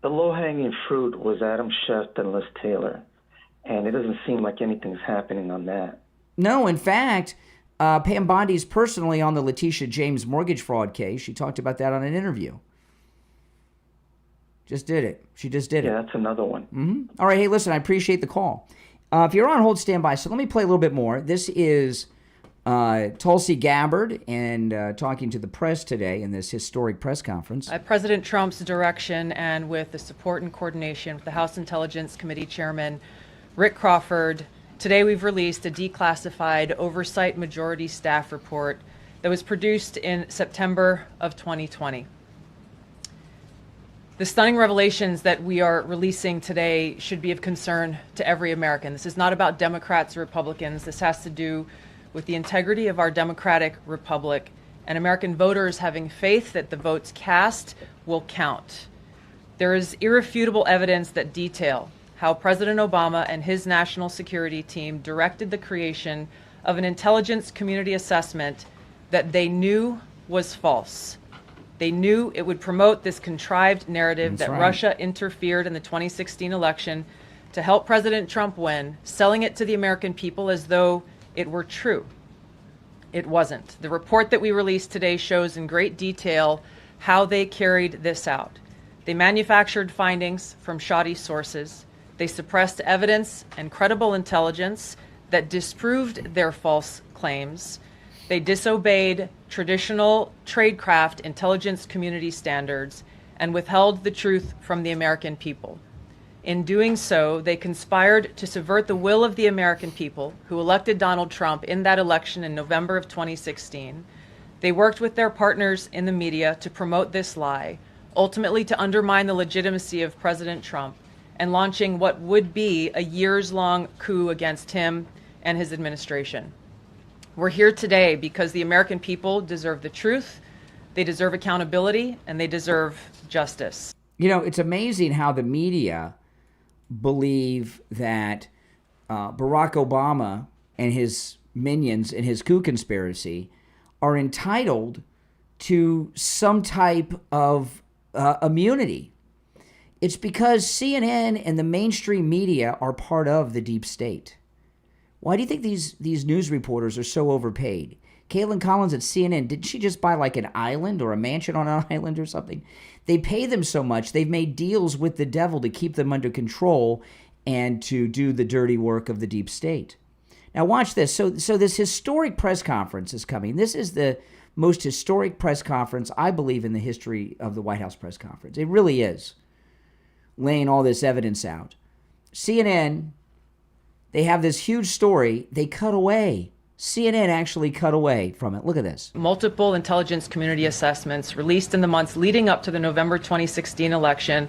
The low-hanging fruit was Adam Schiff and Liz Taylor, and it doesn't seem like anything's happening on that. No, in fact, Pam Bondi's personally on the Letitia James mortgage fraud case. She talked about that on an interview. She just did it. Yeah, that's another one. All right, hey, listen, I appreciate the call. If you're on hold, stand by. So let me play a little bit more. This is Tulsi Gabbard and talking to the press today in this historic press conference. At President Trump's direction and with the support and coordination with the House Intelligence Committee Chairman Rick Crawford, today we've released a declassified oversight majority staff report that was produced in September of 2020. The stunning revelations that we are releasing today should be of concern to every American. This is not about Democrats or Republicans. This has to do with the integrity of our democratic republic and American voters having faith that the votes cast will count. There is irrefutable evidence that detail how President Obama and his national security team directed the creation of an intelligence community assessment that they knew was false. They knew it would promote this contrived narrative that Russia interfered in the 2016 election to help President Trump win, selling it to the American people as though it were true. It wasn't. The report that we released today shows in great detail how they carried this out. They manufactured findings from shoddy sources. They suppressed evidence and credible intelligence that disproved their false claims. They disobeyed traditional tradecraft intelligence community standards and withheld the truth from the American people. In doing so, they conspired to subvert the will of the American people who elected Donald Trump in that election in November of 2016. They worked with their partners in the media to promote this lie, ultimately to undermine the legitimacy of President Trump and launching what would be a years-long coup against him and his administration. We're here today because the American people deserve the truth, they deserve accountability, and they deserve justice. You know, it's amazing how the media believe that Barack Obama and his minions in his coup conspiracy are entitled to some type of immunity. It's because CNN and the mainstream media are part of the deep state. Why do you think these news reporters are so overpaid? Caitlin Collins at CNN, didn't she just buy like an island or a mansion on an island or something? They pay them so much, they've made deals with the devil to keep them under control and to do the dirty work of the deep state. Now watch this. So this historic press conference is coming. This is the most historic press conference, I believe, in the history of the White House press conference. It really is, laying all this evidence out. CNN, they have this huge story. They cut away. CNN actually cut away from it. Look at this. Multiple intelligence community assessments released in the months leading up to the November 2016 election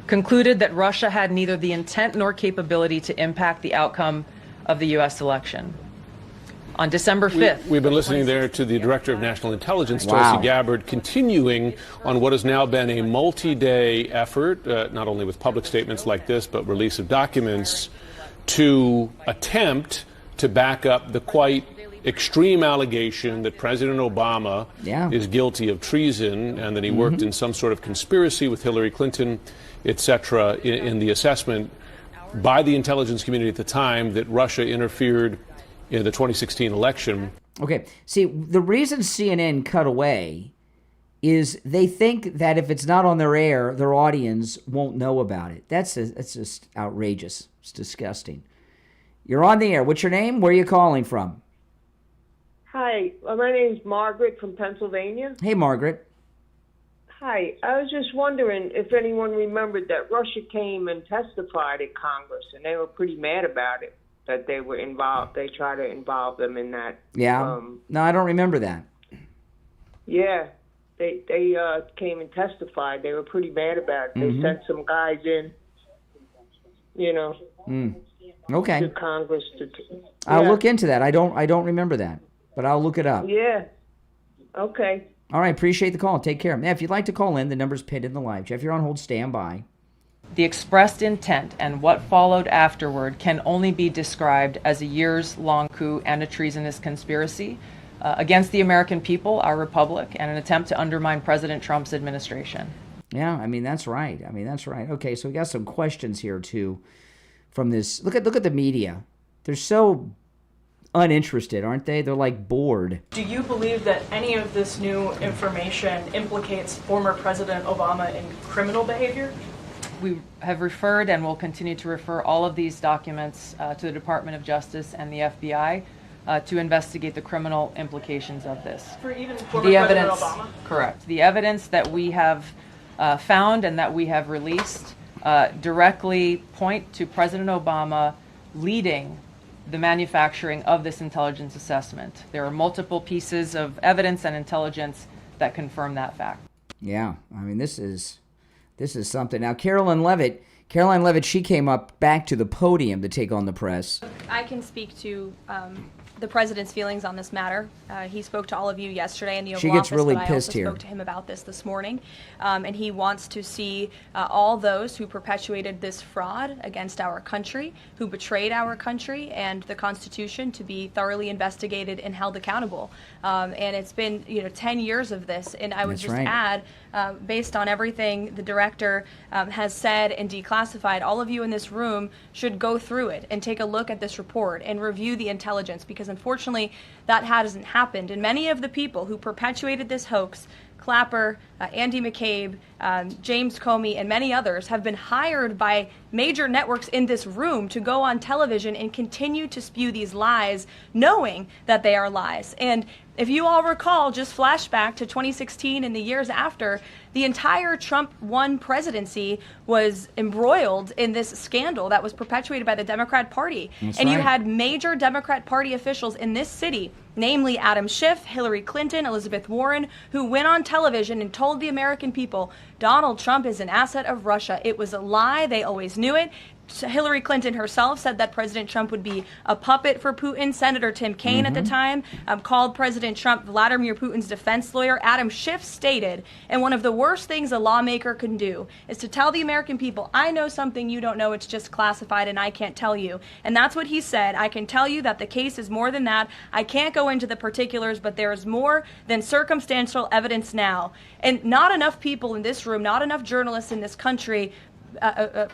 concluded that Russia had neither the intent nor capability to impact the outcome of the U.S. election. On December 5th. We've been listening there to the Director of National Intelligence, Tulsi Gabbard, continuing on what has now been a multi-day effort, not only with public statements like this, but release of documents, to attempt to back up the quite extreme allegation that President Obama is guilty of treason and that he worked in some sort of conspiracy with Hillary Clinton, etc., in the assessment by the intelligence community at the time that Russia interfered in the 2016 election. Okay, see, the reason CNN cut away is they think that if it's not on their air, their audience won't know about it. That's just outrageous. It's disgusting. You're on the air. What's your name? Where are you calling from? Hi, my name's Margaret from Pennsylvania. Hey, Margaret. Hi, I was just wondering if anyone remembered that Russia came and testified at Congress, and they were pretty mad about it, that they were involved. They tried to involve them in that. Yeah. No, I don't remember that. Yeah, they came and testified. They were pretty mad about it. They sent some guys in, Okay. to Congress to. I'll look into that. I don't remember that, but I'll look it up. Yeah. Okay. All right. Appreciate the call. Take care. Now, if you'd like to call in, the number's pinned in the live chat. If you're on hold, stand by. The expressed intent and what followed afterward can only be described as a years-long coup and a treasonous conspiracy against the American people, our republic, and an attempt to undermine President Trump's administration. Yeah, that's right. That's right. Okay, so we got some questions here, too, from this. Look at the media. They're so uninterested, aren't they? They're like bored. Do you believe that any of this new information implicates former President Obama in criminal behavior? We have referred and will continue to refer all of these documents to the Department of Justice and the FBI to investigate the criminal implications of this. For even former President Obama? Correct. The evidence that we have found and that we have released directly point to President Obama leading the manufacturing of this intelligence assessment. There are multiple pieces of evidence and intelligence that confirm that fact. Yeah, this is something. Now, Caroline Levitt, she came up back to the podium to take on the press. I can speak to the president's feelings on this matter. He spoke to all of you yesterday in the Oval Office, really but I also spoke to him about this morning. And he wants to see all those who perpetuated this fraud against our country, who betrayed our country and the Constitution, to be thoroughly investigated and held accountable. And it's been 10 years of this. And I would add, based on everything the director has said and Declassified, all of you in this room should go through it and take a look at this report and review the intelligence, because unfortunately that hasn't happened. And many of the people who perpetuated this hoax, Clapper, Andy McCabe, James Comey, and many others, have been hired by major networks in this room to go on television and continue to spew these lies, knowing that they are lies. And if you all recall, just flashback to 2016 and the years after, the entire Trump 1 presidency was embroiled in this scandal that was perpetuated by the Democrat Party. You had major Democrat Party officials in this city, namely Adam Schiff, Hillary Clinton, Elizabeth Warren, who went on television and told the American people, Donald Trump is an asset of Russia. It was a lie. They always knew it. Hillary Clinton herself said that President Trump would be a puppet for Putin. Senator Tim Kaine at the time called President Trump Vladimir Putin's defense lawyer. Adam Schiff stated, and one of the worst things a lawmaker can do is to tell the American people, I know something you don't know, it's just classified and I can't tell you. And that's what he said. I can tell you that the case is more than that. I can't go into the particulars, but there is more than circumstantial evidence now. And not enough people in this room, not enough journalists in this country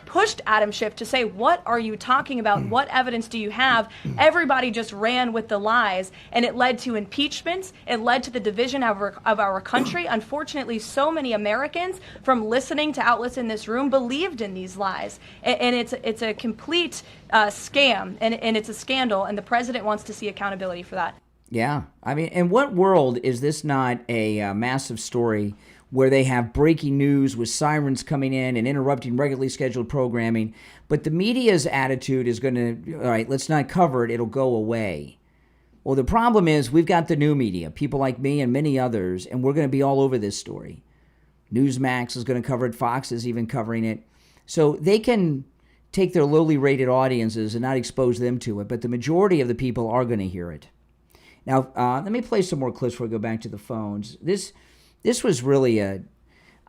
pushed Adam Schiff to say, what are you talking about? What evidence do you have? Everybody just ran with the lies, and it led to impeachments. It led to the division of our country. Unfortunately, so many Americans, from listening to outlets in this room, believed in these lies. And it's a complete scam, and it's a scandal, and the president wants to see accountability for that. Yeah. I mean, in what world is this not a massive story where they have breaking news with sirens coming in and interrupting regularly scheduled programming, but the media's attitude is going to, all right, let's not cover it, it'll go away. Well, the problem is we've got the new media, people like me and many others, and we're going to be all over this story. Newsmax is going to cover it, Fox is even covering it. So they can take their lowly rated audiences and not expose them to it, but the majority of the people are going to hear it. Now, let me play some more clips before we go back to the phones. This was really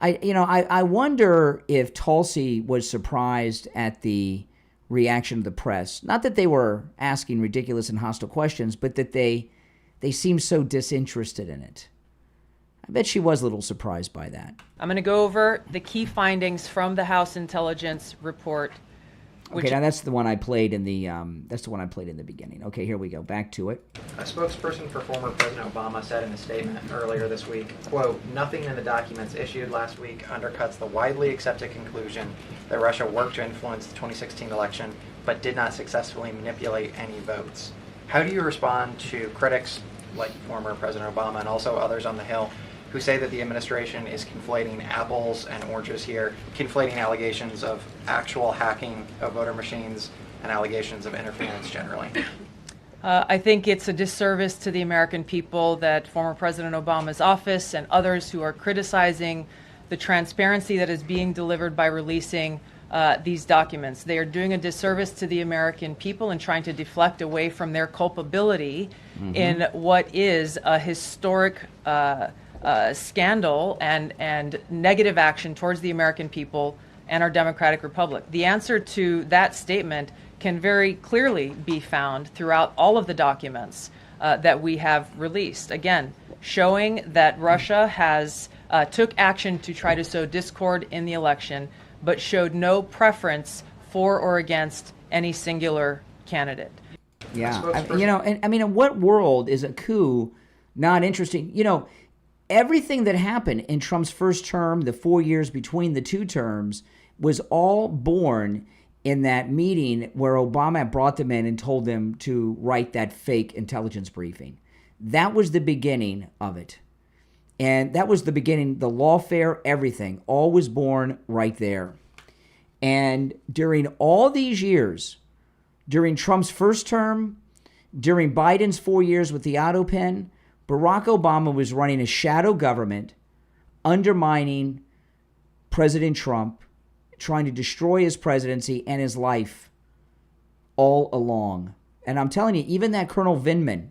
I wonder if Tulsi was surprised at the reaction of the press. Not that they were asking ridiculous and hostile questions, but that they seemed so disinterested in it. I bet she was a little surprised by that. I'm going to go over the key findings from the House Intelligence Report. Okay, now that's the one I played in the beginning. Okay, here we go. Back to it. A spokesperson for former President Obama said in a statement earlier this week, quote, "Nothing in the documents issued last week undercuts the widely accepted conclusion that Russia worked to influence the 2016 election, but did not successfully manipulate any votes." How do you respond to critics like former President Obama and also others on the Hill who say that the administration is conflating apples and oranges here, conflating allegations of actual hacking of voter machines and allegations of interference generally? I think it's a disservice to the American people that former President Obama's office and others who are criticizing the transparency that is being delivered by releasing these documents. They are doing a disservice to the American people and trying to deflect away from their culpability in what is a historic scandal and negative action towards the American people and our democratic republic. The answer to that statement can very clearly be found throughout all of the documents that we have released. Again, showing that Russia has took action to try to sow discord in the election, but showed no preference for or against any singular candidate. Yeah, in what world is a coup not interesting? Everything that happened in Trump's first term, the 4 years between the two terms, was all born in that meeting where Obama brought them in and told them to write that fake intelligence briefing. That was the beginning of it. And that was the beginning, the lawfare, everything, all was born right there. And during all these years, during Trump's first term, during Biden's 4 years with the auto pen, Barack Obama was running a shadow government, undermining President Trump, trying to destroy his presidency and his life all along. And I'm telling you, even that Colonel Vindman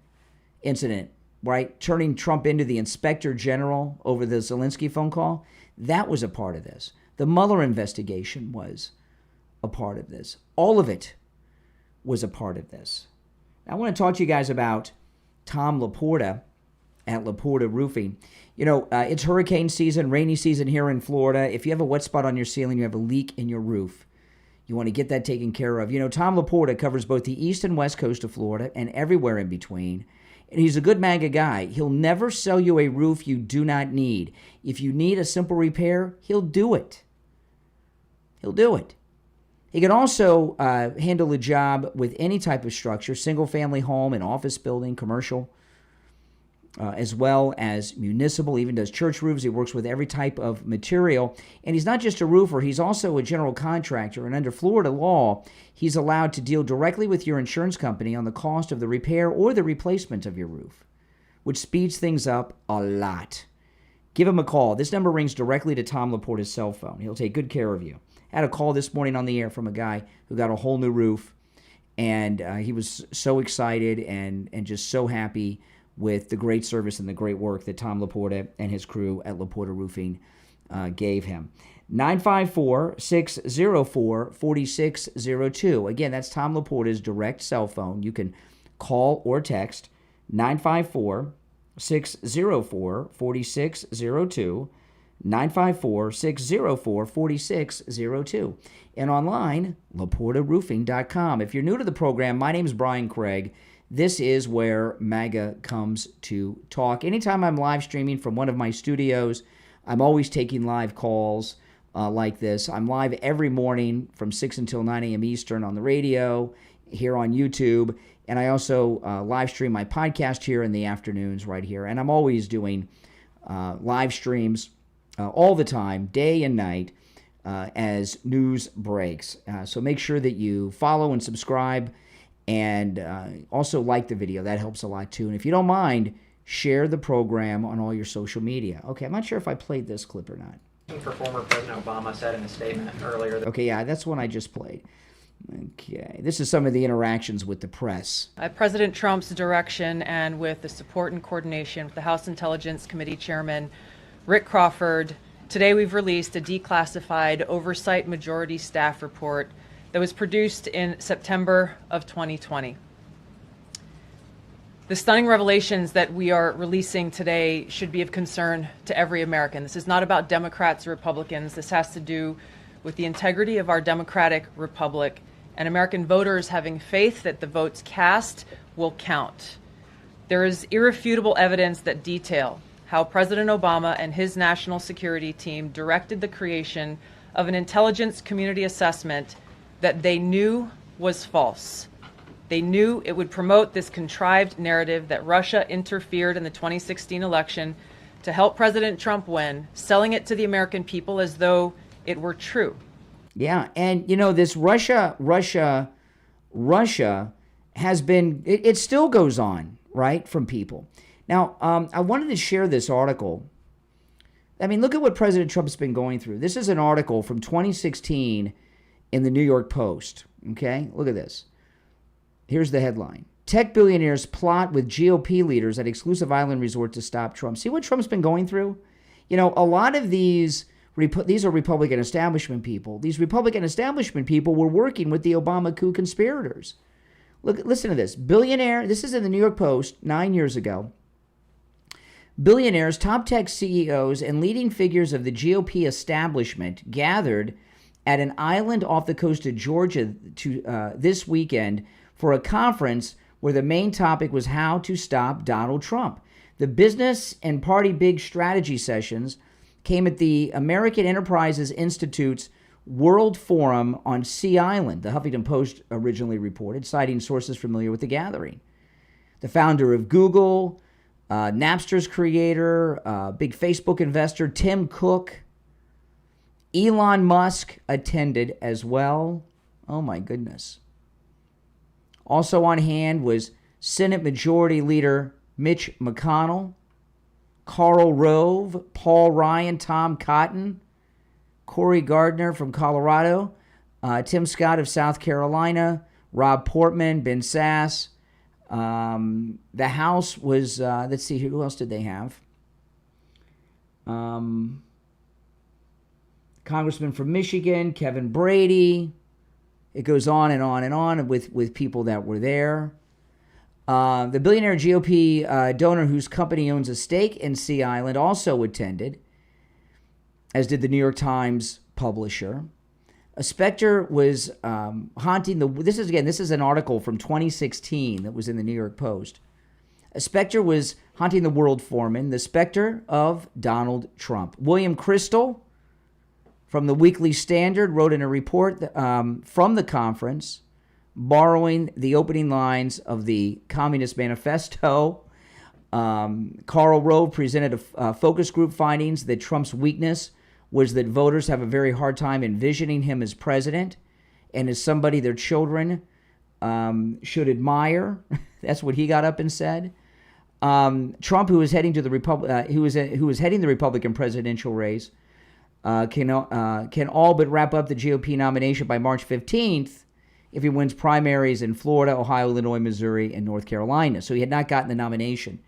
incident, right, turning Trump into the inspector general over the Zelensky phone call, that was a part of this. The Mueller investigation was a part of this. All of it was a part of this. I want to talk to you guys about Tom Laporta at Laporta Roofing. It's hurricane season, rainy season here in Florida. If you have a wet spot on your ceiling, you have a leak in your roof, you want to get that taken care of. Tom Laporta covers both the east and west coast of Florida and everywhere in between. And he's a good MAGA guy. He'll never sell you a roof you do not need. If you need a simple repair, he'll do it. He'll do it. He can also handle a job with any type of structure, single-family home, an office building, commercial, as well as municipal, even does church roofs. He works with every type of material. And he's not just a roofer, he's also a general contractor. And under Florida law, he's allowed to deal directly with your insurance company on the cost of the repair or the replacement of your roof, which speeds things up a lot. Give him a call. This number rings directly to Tom Laporta's cell phone. He'll take good care of you. I had a call this morning on the air from a guy who got a whole new roof, and he was so excited and just so happy with the great service and the great work that Tom Laporta and his crew at Laporta Roofing gave him. 954-604-4602. Again, that's Tom Laporta's direct cell phone. You can call or text 954-604-4602. 954-604-4602. And online, LaportaRoofing.com. If you're new to the program, my name's Brian Craig. This is where MAGA comes to talk. Anytime I'm live streaming from one of my studios, I'm always taking live calls like this. I'm live every morning from 6 until 9 a.m. Eastern on the radio, here on YouTube. And I also live stream my podcast here in the afternoons right here. And I'm always doing live streams all the time, day and night, as news breaks. So make sure that you follow and subscribe, and also like the video. That helps a lot too. And if you don't mind, share the program on all your social media. Okay, I'm not sure if I played this clip or not. For former President Obama said in a statement earlier. Okay, yeah, that's one I just played. Okay, this is some of the interactions with the press. At President Trump's direction and with the support and coordination with the House Intelligence Committee Chairman Rick Crawford, today we've released a declassified oversight majority staff report that was produced in September of 2020. The stunning revelations that we are releasing today should be of concern to every American. This is not about Democrats or Republicans. This has to do with the integrity of our democratic republic and American voters having faith that the votes cast will count. There is irrefutable evidence that detail how President Obama and his national security team directed the creation of an intelligence community assessment that they knew was false. They knew it would promote this contrived narrative that Russia interfered in the 2016 election to help President Trump win, selling it to the American people as though it were true. Yeah, and you know, this Russia has been, it still goes on, right, from people. Now, I wanted to share this article. I mean, look at what President Trump's been going through. This is an article from 2016 in the New York Post, okay? Look at this. Here's the headline. Tech billionaires plot with GOP leaders at exclusive island resort to stop Trump. See what Trump's been going through? You know, a lot of these are Republican establishment people. These Republican establishment people were working with the Obama coup conspirators. Listen to this. Billionaire, this is in the New York Post 9 years ago. Billionaires, top tech CEOs, and leading figures of the GOP establishment gathered at an island off the coast of Georgia this weekend for a conference where the main topic was how to stop Donald Trump. The business and party big strategy sessions came at the American Enterprises Institute's World Forum on Sea Island, the Huffington Post originally reported, citing sources familiar with the gathering. The founder of Google, Napster's creator, big Facebook investor, Tim Cook, Elon Musk attended as well. Oh my goodness. Also on hand was Senate Majority Leader Mitch McConnell, Karl Rove, Paul Ryan, Tom Cotton, Cory Gardner from Colorado, Tim Scott of South Carolina, Rob Portman, Ben Sasse. The House was, let's see here, who else did they have? Congressman from Michigan, Kevin Brady. It goes on and on and on with people that were there. The billionaire GOP donor whose company owns a stake in Sea Island also attended, as did the New York Times publisher. A specter was haunting the... This is an article from 2016 that was in the New York Post. A specter was haunting the world foreman, the specter of Donald Trump. William Crystal from the Weekly Standard wrote in a report from the conference, borrowing the opening lines of the Communist Manifesto. Karl Rove presented a focus group findings that Trump's weakness was that voters have a very hard time envisioning him as president and as somebody their children should admire. That's what he got up and said. Trump, who is heading to the who is heading the Republican presidential race, can all but wrap up the GOP nomination by March 15th if he wins primaries in Florida, Ohio, Illinois, Missouri, and North Carolina. So he had not gotten the nomination.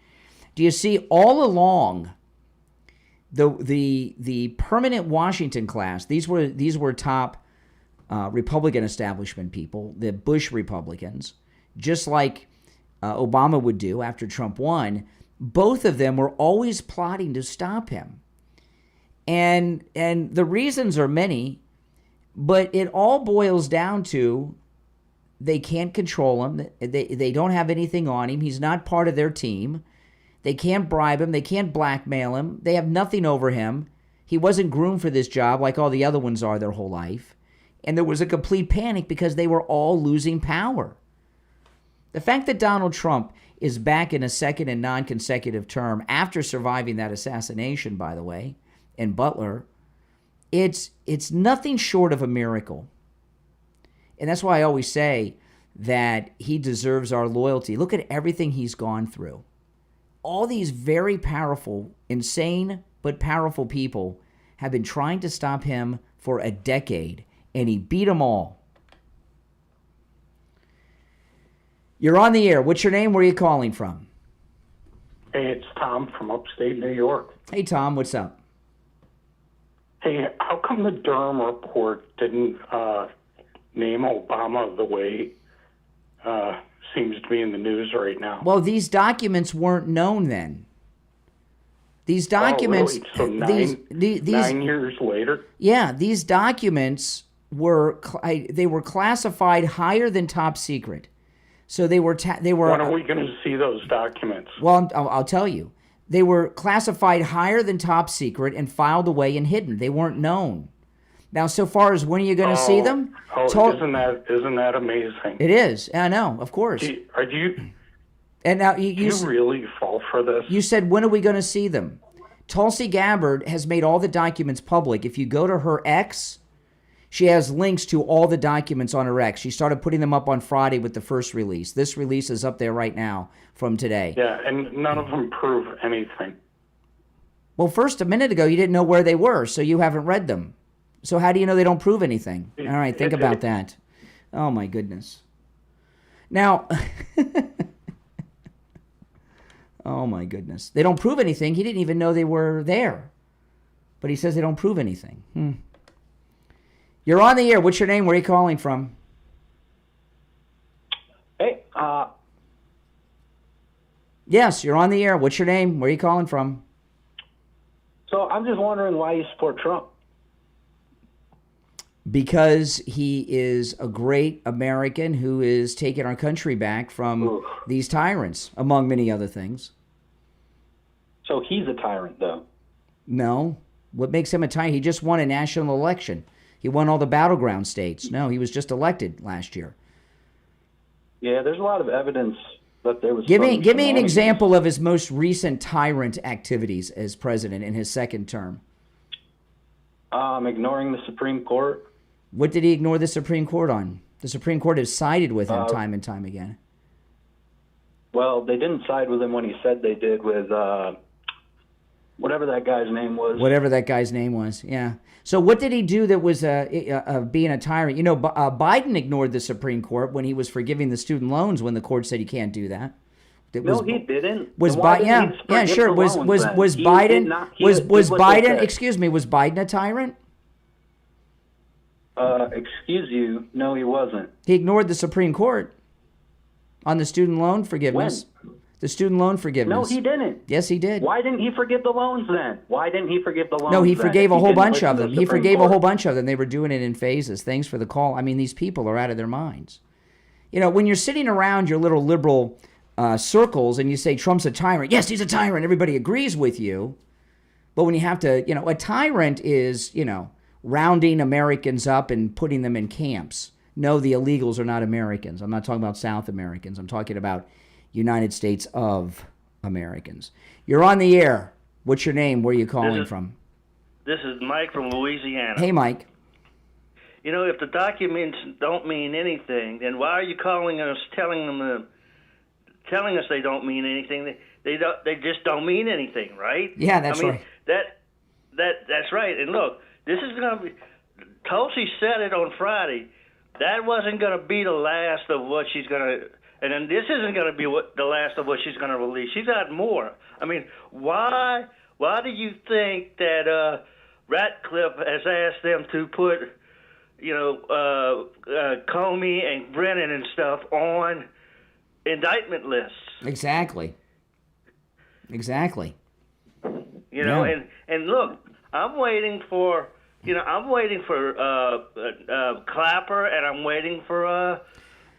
Do you see all along the permanent Washington class? These were top Republican establishment people, the Bush Republicans, just like Obama would do after Trump won. Both of them were always plotting to stop him. And the reasons are many, but it all boils down to they can't control him. They don't have anything on him. He's not part of their team. They can't bribe him. They can't blackmail him. They have nothing over him. He wasn't groomed for this job like all the other ones are their whole life. And there was a complete panic because they were all losing power. The fact that Donald Trump is back in a second and non-consecutive term after surviving that assassination, by the way, in Butler, it's nothing short of a miracle. And that's why I always say that he deserves our loyalty. Look at everything he's gone through. All these very powerful, insane but powerful people have been trying to stop him for a decade, and he beat them all. You're on the air. What's your name? Where are you calling from? Hey, it's Tom from upstate New York. Hey, Tom. What's up? Hey, how come the Durham report didn't name Obama the way seems to be in the news right now? Well, these documents weren't known then. These documents... Oh, really? So nine years later? Yeah, these documents were classified higher than top secret. So they were... When are we going to see those documents? Well, I'll tell you. They were classified higher than top secret and filed away and hidden. They weren't known. Now, so far as when are you going to see them? Isn't that amazing? It is. I know, of course. And now you really fall for this? You said, when are we going to see them? Tulsi Gabbard has made all the documents public. If you go to her X, she has links to all the documents on her X. She started putting them up on Friday with the first release. This release is up there right now from today. Yeah, and none of them prove anything. Well, first, a minute ago, you didn't know where they were, so you haven't read them. So how do you know they don't prove anything? All right, think about that. Oh, my goodness. Now, oh, my goodness. They don't prove anything. He didn't even know they were there. But he says they don't prove anything. You're on the air. What's your name? Where are you calling from? Hey, Yes, you're on the air. What's your name? Where are you calling from? So I'm just wondering why you support Trump. Because he is a great American who is taking our country back from these tyrants, among many other things. So he's a tyrant, though. No. What makes him a tyrant? He just won a national election. He won all the battleground states. No, he was just elected last year. Yeah, there's a lot of evidence that there was... Give me an example of his most recent tyrant activities as president in his second term. Ignoring the Supreme Court. What did he ignore the Supreme Court on? The Supreme Court has sided with him time and time again. Well, they didn't side with him when he said they did with whatever that guy's name was. Whatever that guy's name was, yeah. So what did he do that was being a tyrant? You know, Biden ignored the Supreme Court when he was forgiving the student loans when the court said you can't do that. He didn't. Was Biden? Yeah, sure. Was Biden? Was Biden? Excuse me. Was Biden a tyrant? Excuse you. No, he wasn't. He ignored the Supreme Court on the student loan forgiveness. When? The student loan forgiveness. No, he didn't. Yes, he did. Why didn't he forgive the loans then? No, he forgave a whole bunch of them. He forgave a whole bunch of them. They were doing it in phases. Thanks for the call. I mean, these people are out of their minds. You know, when you're sitting around your little liberal circles and you say Trump's a tyrant, yes, he's a tyrant. Everybody agrees with you. But when you have to, you know, a tyrant is, you know, rounding Americans up and putting them in camps. No, the illegals are not Americans. I'm not talking about South Americans. I'm talking about United States of Americans. You're on the air. What's your name? Where are you calling from? This is Mike from Louisiana. Hey, Mike. You know, if the documents don't mean anything, then why are you calling us, telling us they don't mean anything? They just don't mean anything, right? Yeah, that's right. That's right. And look, this is going to be. Tulsi said it on Friday. That wasn't going to be the last of what she's going to. And then this isn't going to be the last of what she's going to release. She's got more. I mean, why do you think that Ratcliffe has asked them to put, you know, Comey and Brennan and stuff on indictment lists? Exactly. You know, and look, I'm waiting for Clapper, and I'm waiting for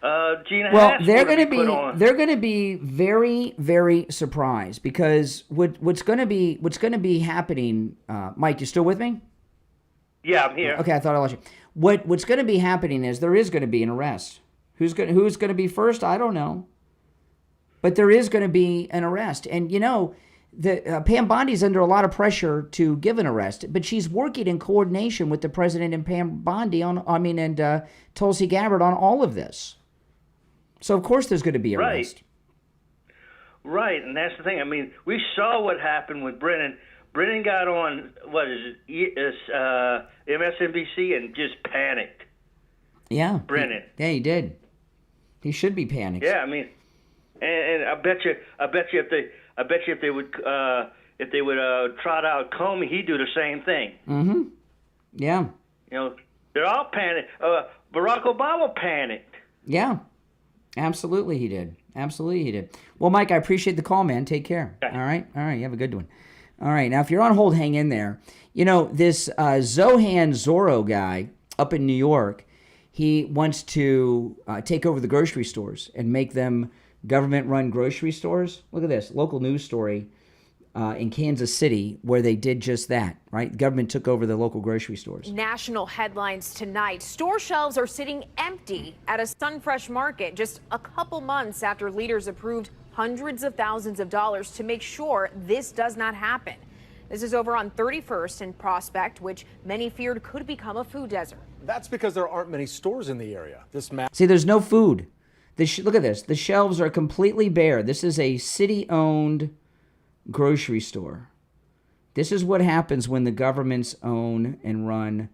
Gina Well, Haspel they're to be put on. they're going to be very, very surprised because what's going to be happening. Mike, you still with me? Yeah, I'm here. Okay, I thought I lost you. What's going to be happening is there is going to be an arrest. Who's going to be first? I don't know. But there is going to be an arrest. And, Pam Bondi's under a lot of pressure to give an arrest, but she's working in coordination with the president and Pam Bondi and Tulsi Gabbard on all of this. So, of course, there's going to be an arrest. Right, and that's the thing. I mean, we saw what happened with Brennan. Brennan got on, MSNBC and just panicked. Yeah. Brennan. He did. He should be panicked. Yeah, I mean, and I bet you if they would trot out Comey, he'd do the same thing. Mm-hmm. Yeah. They're all panicked. Barack Obama panicked. Yeah. Absolutely, he did. Well, Mike, I appreciate the call, man. Take care. Okay. All right. You have a good one. All right. Now, if you're on hold, hang in there. This Zohan Zorro guy up in New York, he wants to take over the grocery stores and make them government-run grocery stores. Look at this. Local news story in Kansas City where they did just that, right? The government took over the local grocery stores. National headlines tonight. Store shelves are sitting empty at a Sunfresh market just a couple months after leaders approved hundreds of thousands of dollars to make sure this does not happen. This is over on 31st and Prospect, which many feared could become a food desert. That's because there aren't many stores in the area. See, there's no food. Look at this. The shelves are completely bare. This is a city-owned grocery store. This is what happens when the governments own and run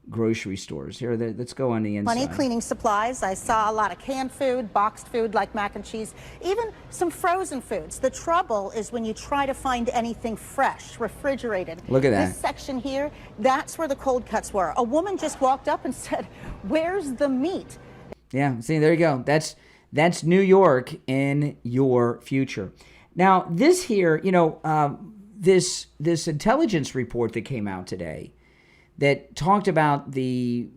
grocery stores. Here, let's go on the inside. Plenty of cleaning supplies. I saw a lot of canned food, boxed food like mac and cheese, even some frozen foods. The trouble is when you try to find anything fresh, refrigerated. Look at that. This section here, that's where the cold cuts were. A woman just walked up and said, "Where's the meat?" Yeah, see, there you go. That's New York in your future. Now, this here, this intelligence report that came out today that talked about the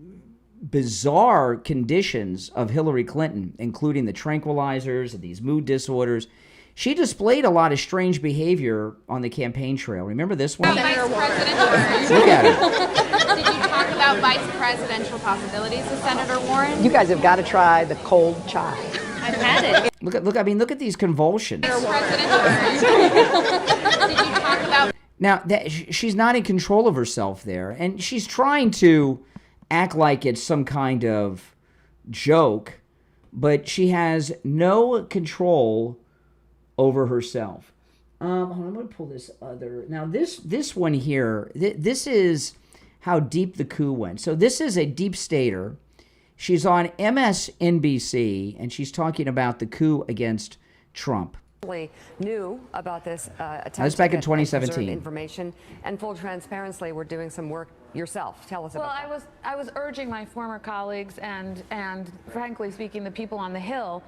bizarre conditions of Hillary Clinton, including the tranquilizers and these mood disorders. She displayed a lot of strange behavior on the campaign trail. Remember this one? Vice President Warren. Look at her. Did you talk about vice presidential possibilities with Senator Warren? You guys have got to try the cold chai. I've had it. Look at these convulsions. Vice President Warren. Did you talk about... Now, she's not in control of herself there, and she's trying to act like it's some kind of joke, but she has no control over herself. Hold on, I'm going to pull this other... Now, this one here, this is how deep the coup went. So this is a deep stater. She's on MSNBC, and she's talking about the coup against Trump. Knew about this attempt. That's back in to get 2017. Information and full transparency. We're doing some work yourself. Tell us about that. Well, I was urging my former colleagues and frankly speaking, the people on the Hill.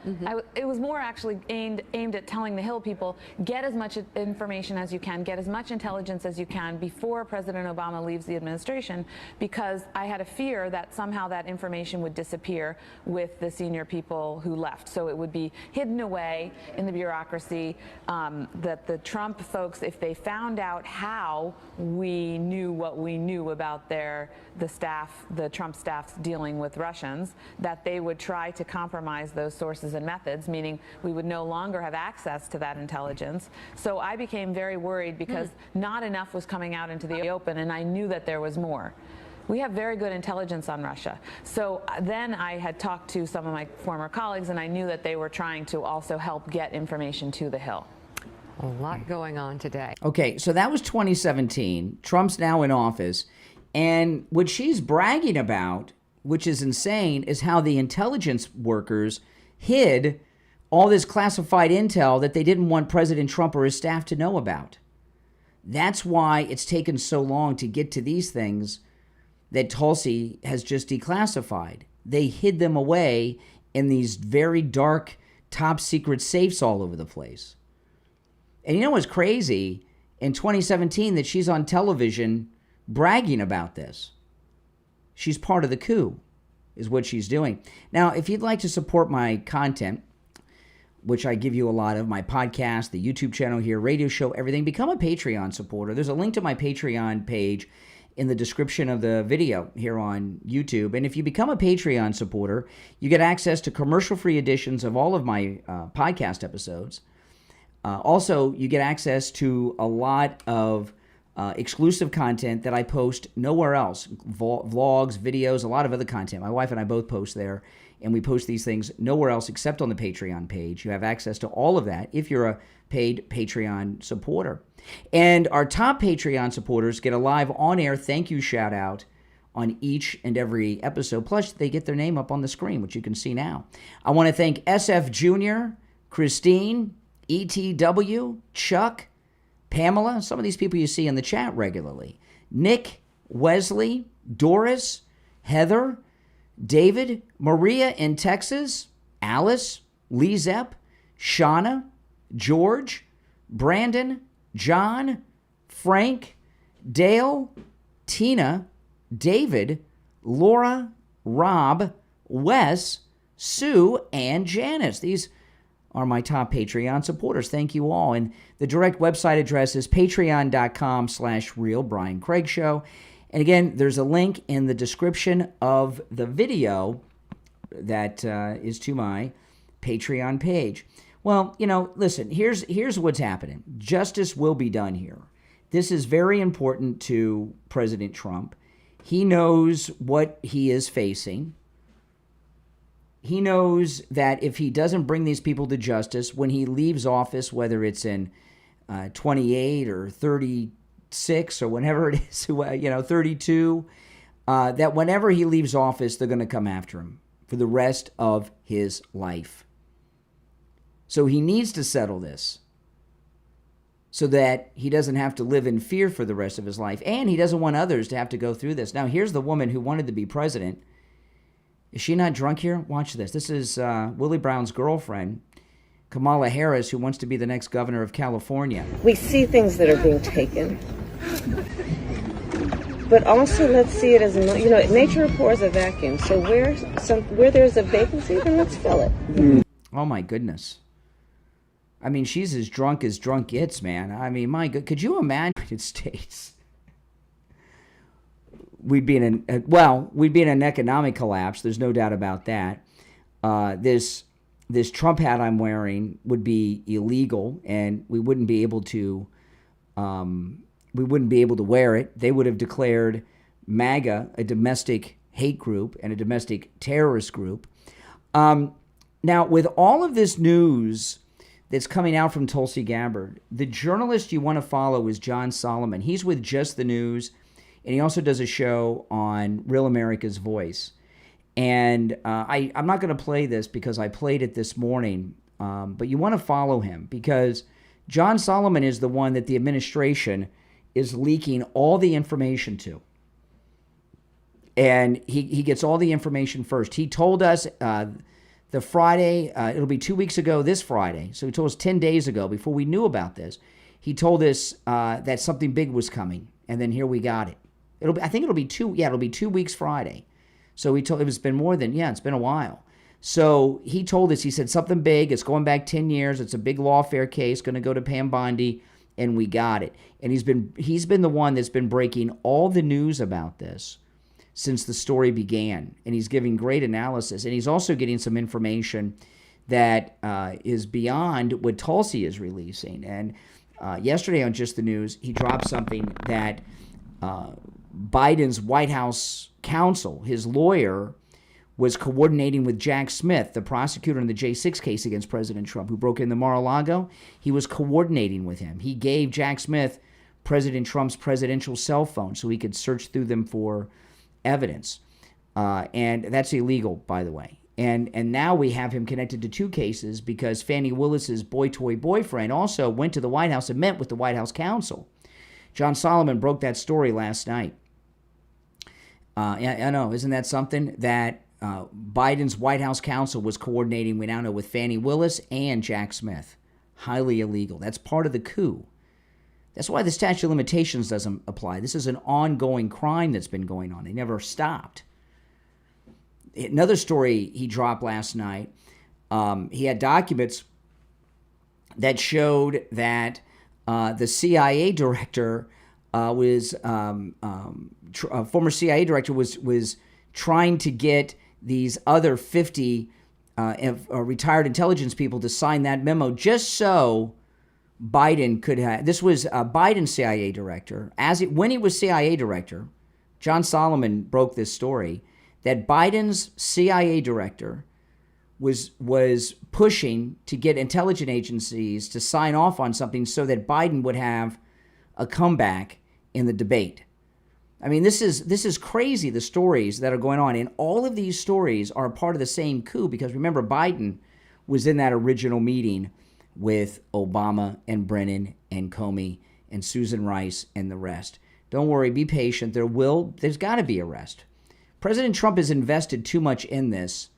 It was more actually aimed at telling the Hill people, get as much information as you can, get as much intelligence as you can before President Obama leaves the administration, because I had a fear that somehow that information would disappear with the senior people who left. So it would be hidden away in the bureaucracy, that the Trump folks, if they found out how we knew what we knew about the Trump staff's dealing with Russians, that they would try to compromise those sources and methods, meaning we would no longer have access to that intelligence. So I became very worried because not enough was coming out into the open, and I knew that there was more. We have very good intelligence on Russia. So then I had talked to some of my former colleagues, and I knew that they were trying to also help get information to the Hill. A lot going on today. Okay, so that was 2017. Trump's now in office. And what she's bragging about, which is insane, is how the intelligence workers hid all this classified intel that they didn't want President Trump or his staff to know about. That's why it's taken so long to get to these things that Tulsi has just declassified. They hid them away in these very dark, top secret safes all over the place. And you know what's crazy? In 2017, that she's on television bragging about this. She's part of the coup, is what she's doing. Now, if you'd like to support my content, which I give you a lot of, my podcast, the YouTube channel here, radio show, everything, become a Patreon supporter. There's a link to my Patreon page in the description of the video here on YouTube. And if you become a Patreon supporter, you get access to commercial-free editions of all of my podcast episodes. Also, you get access to a lot of exclusive content that I post nowhere else. Vlogs, videos, a lot of other content. My wife and I both post there, and we post these things nowhere else except on the Patreon page. You have access to all of that if you're a paid Patreon supporter. And our top Patreon supporters get a live on-air thank you shout-out on each and every episode. Plus, they get their name up on the screen, which you can see now. I want to thank SFjr, Christine, ETW, Chuck, Pamela, some of these people you see in the chat regularly, Nick, Wesley, Doris, Heather, David, Maria in Texas, Alice, LeeZep, Shawna, George, Brandon, John, Frank, Dale, Tina, David, Laura, Rob, Wes, Sue, and Janice. These are my top Patreon supporters. Thank you all. And the direct website address is patreon.com/Real Brian Craig Show. And again, there's a link in the description of the video that is to my Patreon page. Well, listen, here's what's happening. Justice will be done here. This is very important to President Trump. He knows what he is facing. He knows that if he doesn't bring these people to justice, when he leaves office, whether it's in 28 or 36 or whenever it is, 32, that whenever he leaves office, they're going to come after him for the rest of his life. So he needs to settle this so that he doesn't have to live in fear for the rest of his life. And he doesn't want others to have to go through this. Now, here's the woman who wanted to be president. Is she not drunk here? Watch this. This is Willie Brown's girlfriend, Kamala Harris, who wants to be the next governor of California. We see things that are being taken. But also, let's see it as nature abhors a vacuum. So where there's a vacancy, then let's fill it. Oh, my goodness. I mean, she's as drunk gets, man. I mean, my God, could you imagine the United States? We'd be in an economic collapse. There's no doubt about that. This Trump hat I'm wearing would be illegal, and we wouldn't be able to wear it. They would have declared MAGA a domestic hate group and a domestic terrorist group. Now, with all of this news that's coming out from Tulsi Gabbard, the journalist you want to follow is John Solomon. He's with Just the News, and he also does a show on Real America's Voice. And I'm not going to play this because I played it this morning, but you want to follow him because John Solomon is the one that the administration is leaking all the information to. And he gets all the information first. He told us the Friday, it'll be 2 weeks ago this Friday, so he told us 10 days ago before we knew about this. He told us that something big was coming, and then here we got it. I think it'll be 2 weeks Friday. So it's been it's been a while. So he told us, he said something big, it's going back 10 years, it's a big lawfare case, going to go to Pam Bondi, and we got it. And he's been the one that's been breaking all the news about this since the story began, and he's giving great analysis, and he's also getting some information that is beyond what Tulsi is releasing. And yesterday on Just the News, he dropped something that Biden's White House counsel, his lawyer, was coordinating with Jack Smith, the prosecutor in the J6 case against President Trump, who broke into Mar-a-Lago. He was coordinating with him. He gave Jack Smith President Trump's presidential cell phone so he could search through them for evidence. And that's illegal, by the way. And now we have him connected to two cases because Fani Willis's boy-toy boyfriend also went to the White House and met with the White House counsel. John Solomon broke that story last night. I know, isn't that something? That Biden's White House counsel was coordinating, we now know, with Fani Willis and Jack Smith. Highly illegal. That's part of the coup. That's why the statute of limitations doesn't apply. This is an ongoing crime that's been going on. They never stopped. Another story he dropped last night, he had documents that showed that the CIA director former CIA director was trying to get these other 50 retired intelligence people to sign that memo just so Biden could have. This was Biden's CIA director. When he was CIA director, John Solomon broke this story that Biden's CIA director was pushing to get intelligence agencies to sign off on something so that Biden would have a comeback in the debate. I mean, this is crazy, the stories that are going on. And all of these stories are a part of the same coup because remember, Biden was in that original meeting with Obama and Brennan and Comey and Susan Rice and the rest. Don't worry, be patient. There's got to be arrest. President Trump has invested too much in this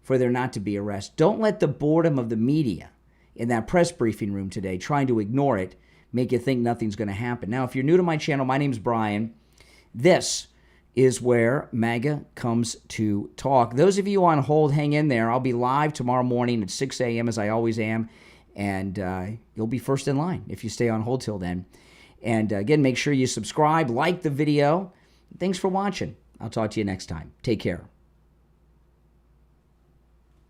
for there not to be arrest. Don't let the boredom of the media in that press briefing room today trying to ignore it make you think nothing's going to happen. Now, if you're new to my channel, my name's Brian. This is where MAGA comes to talk. Those of you on hold, hang in there. I'll be live tomorrow morning at 6 a.m. as I always am. And you'll be first in line if you stay on hold till then. And again, make sure you subscribe, like the video. Thanks for watching. I'll talk to you next time. Take care.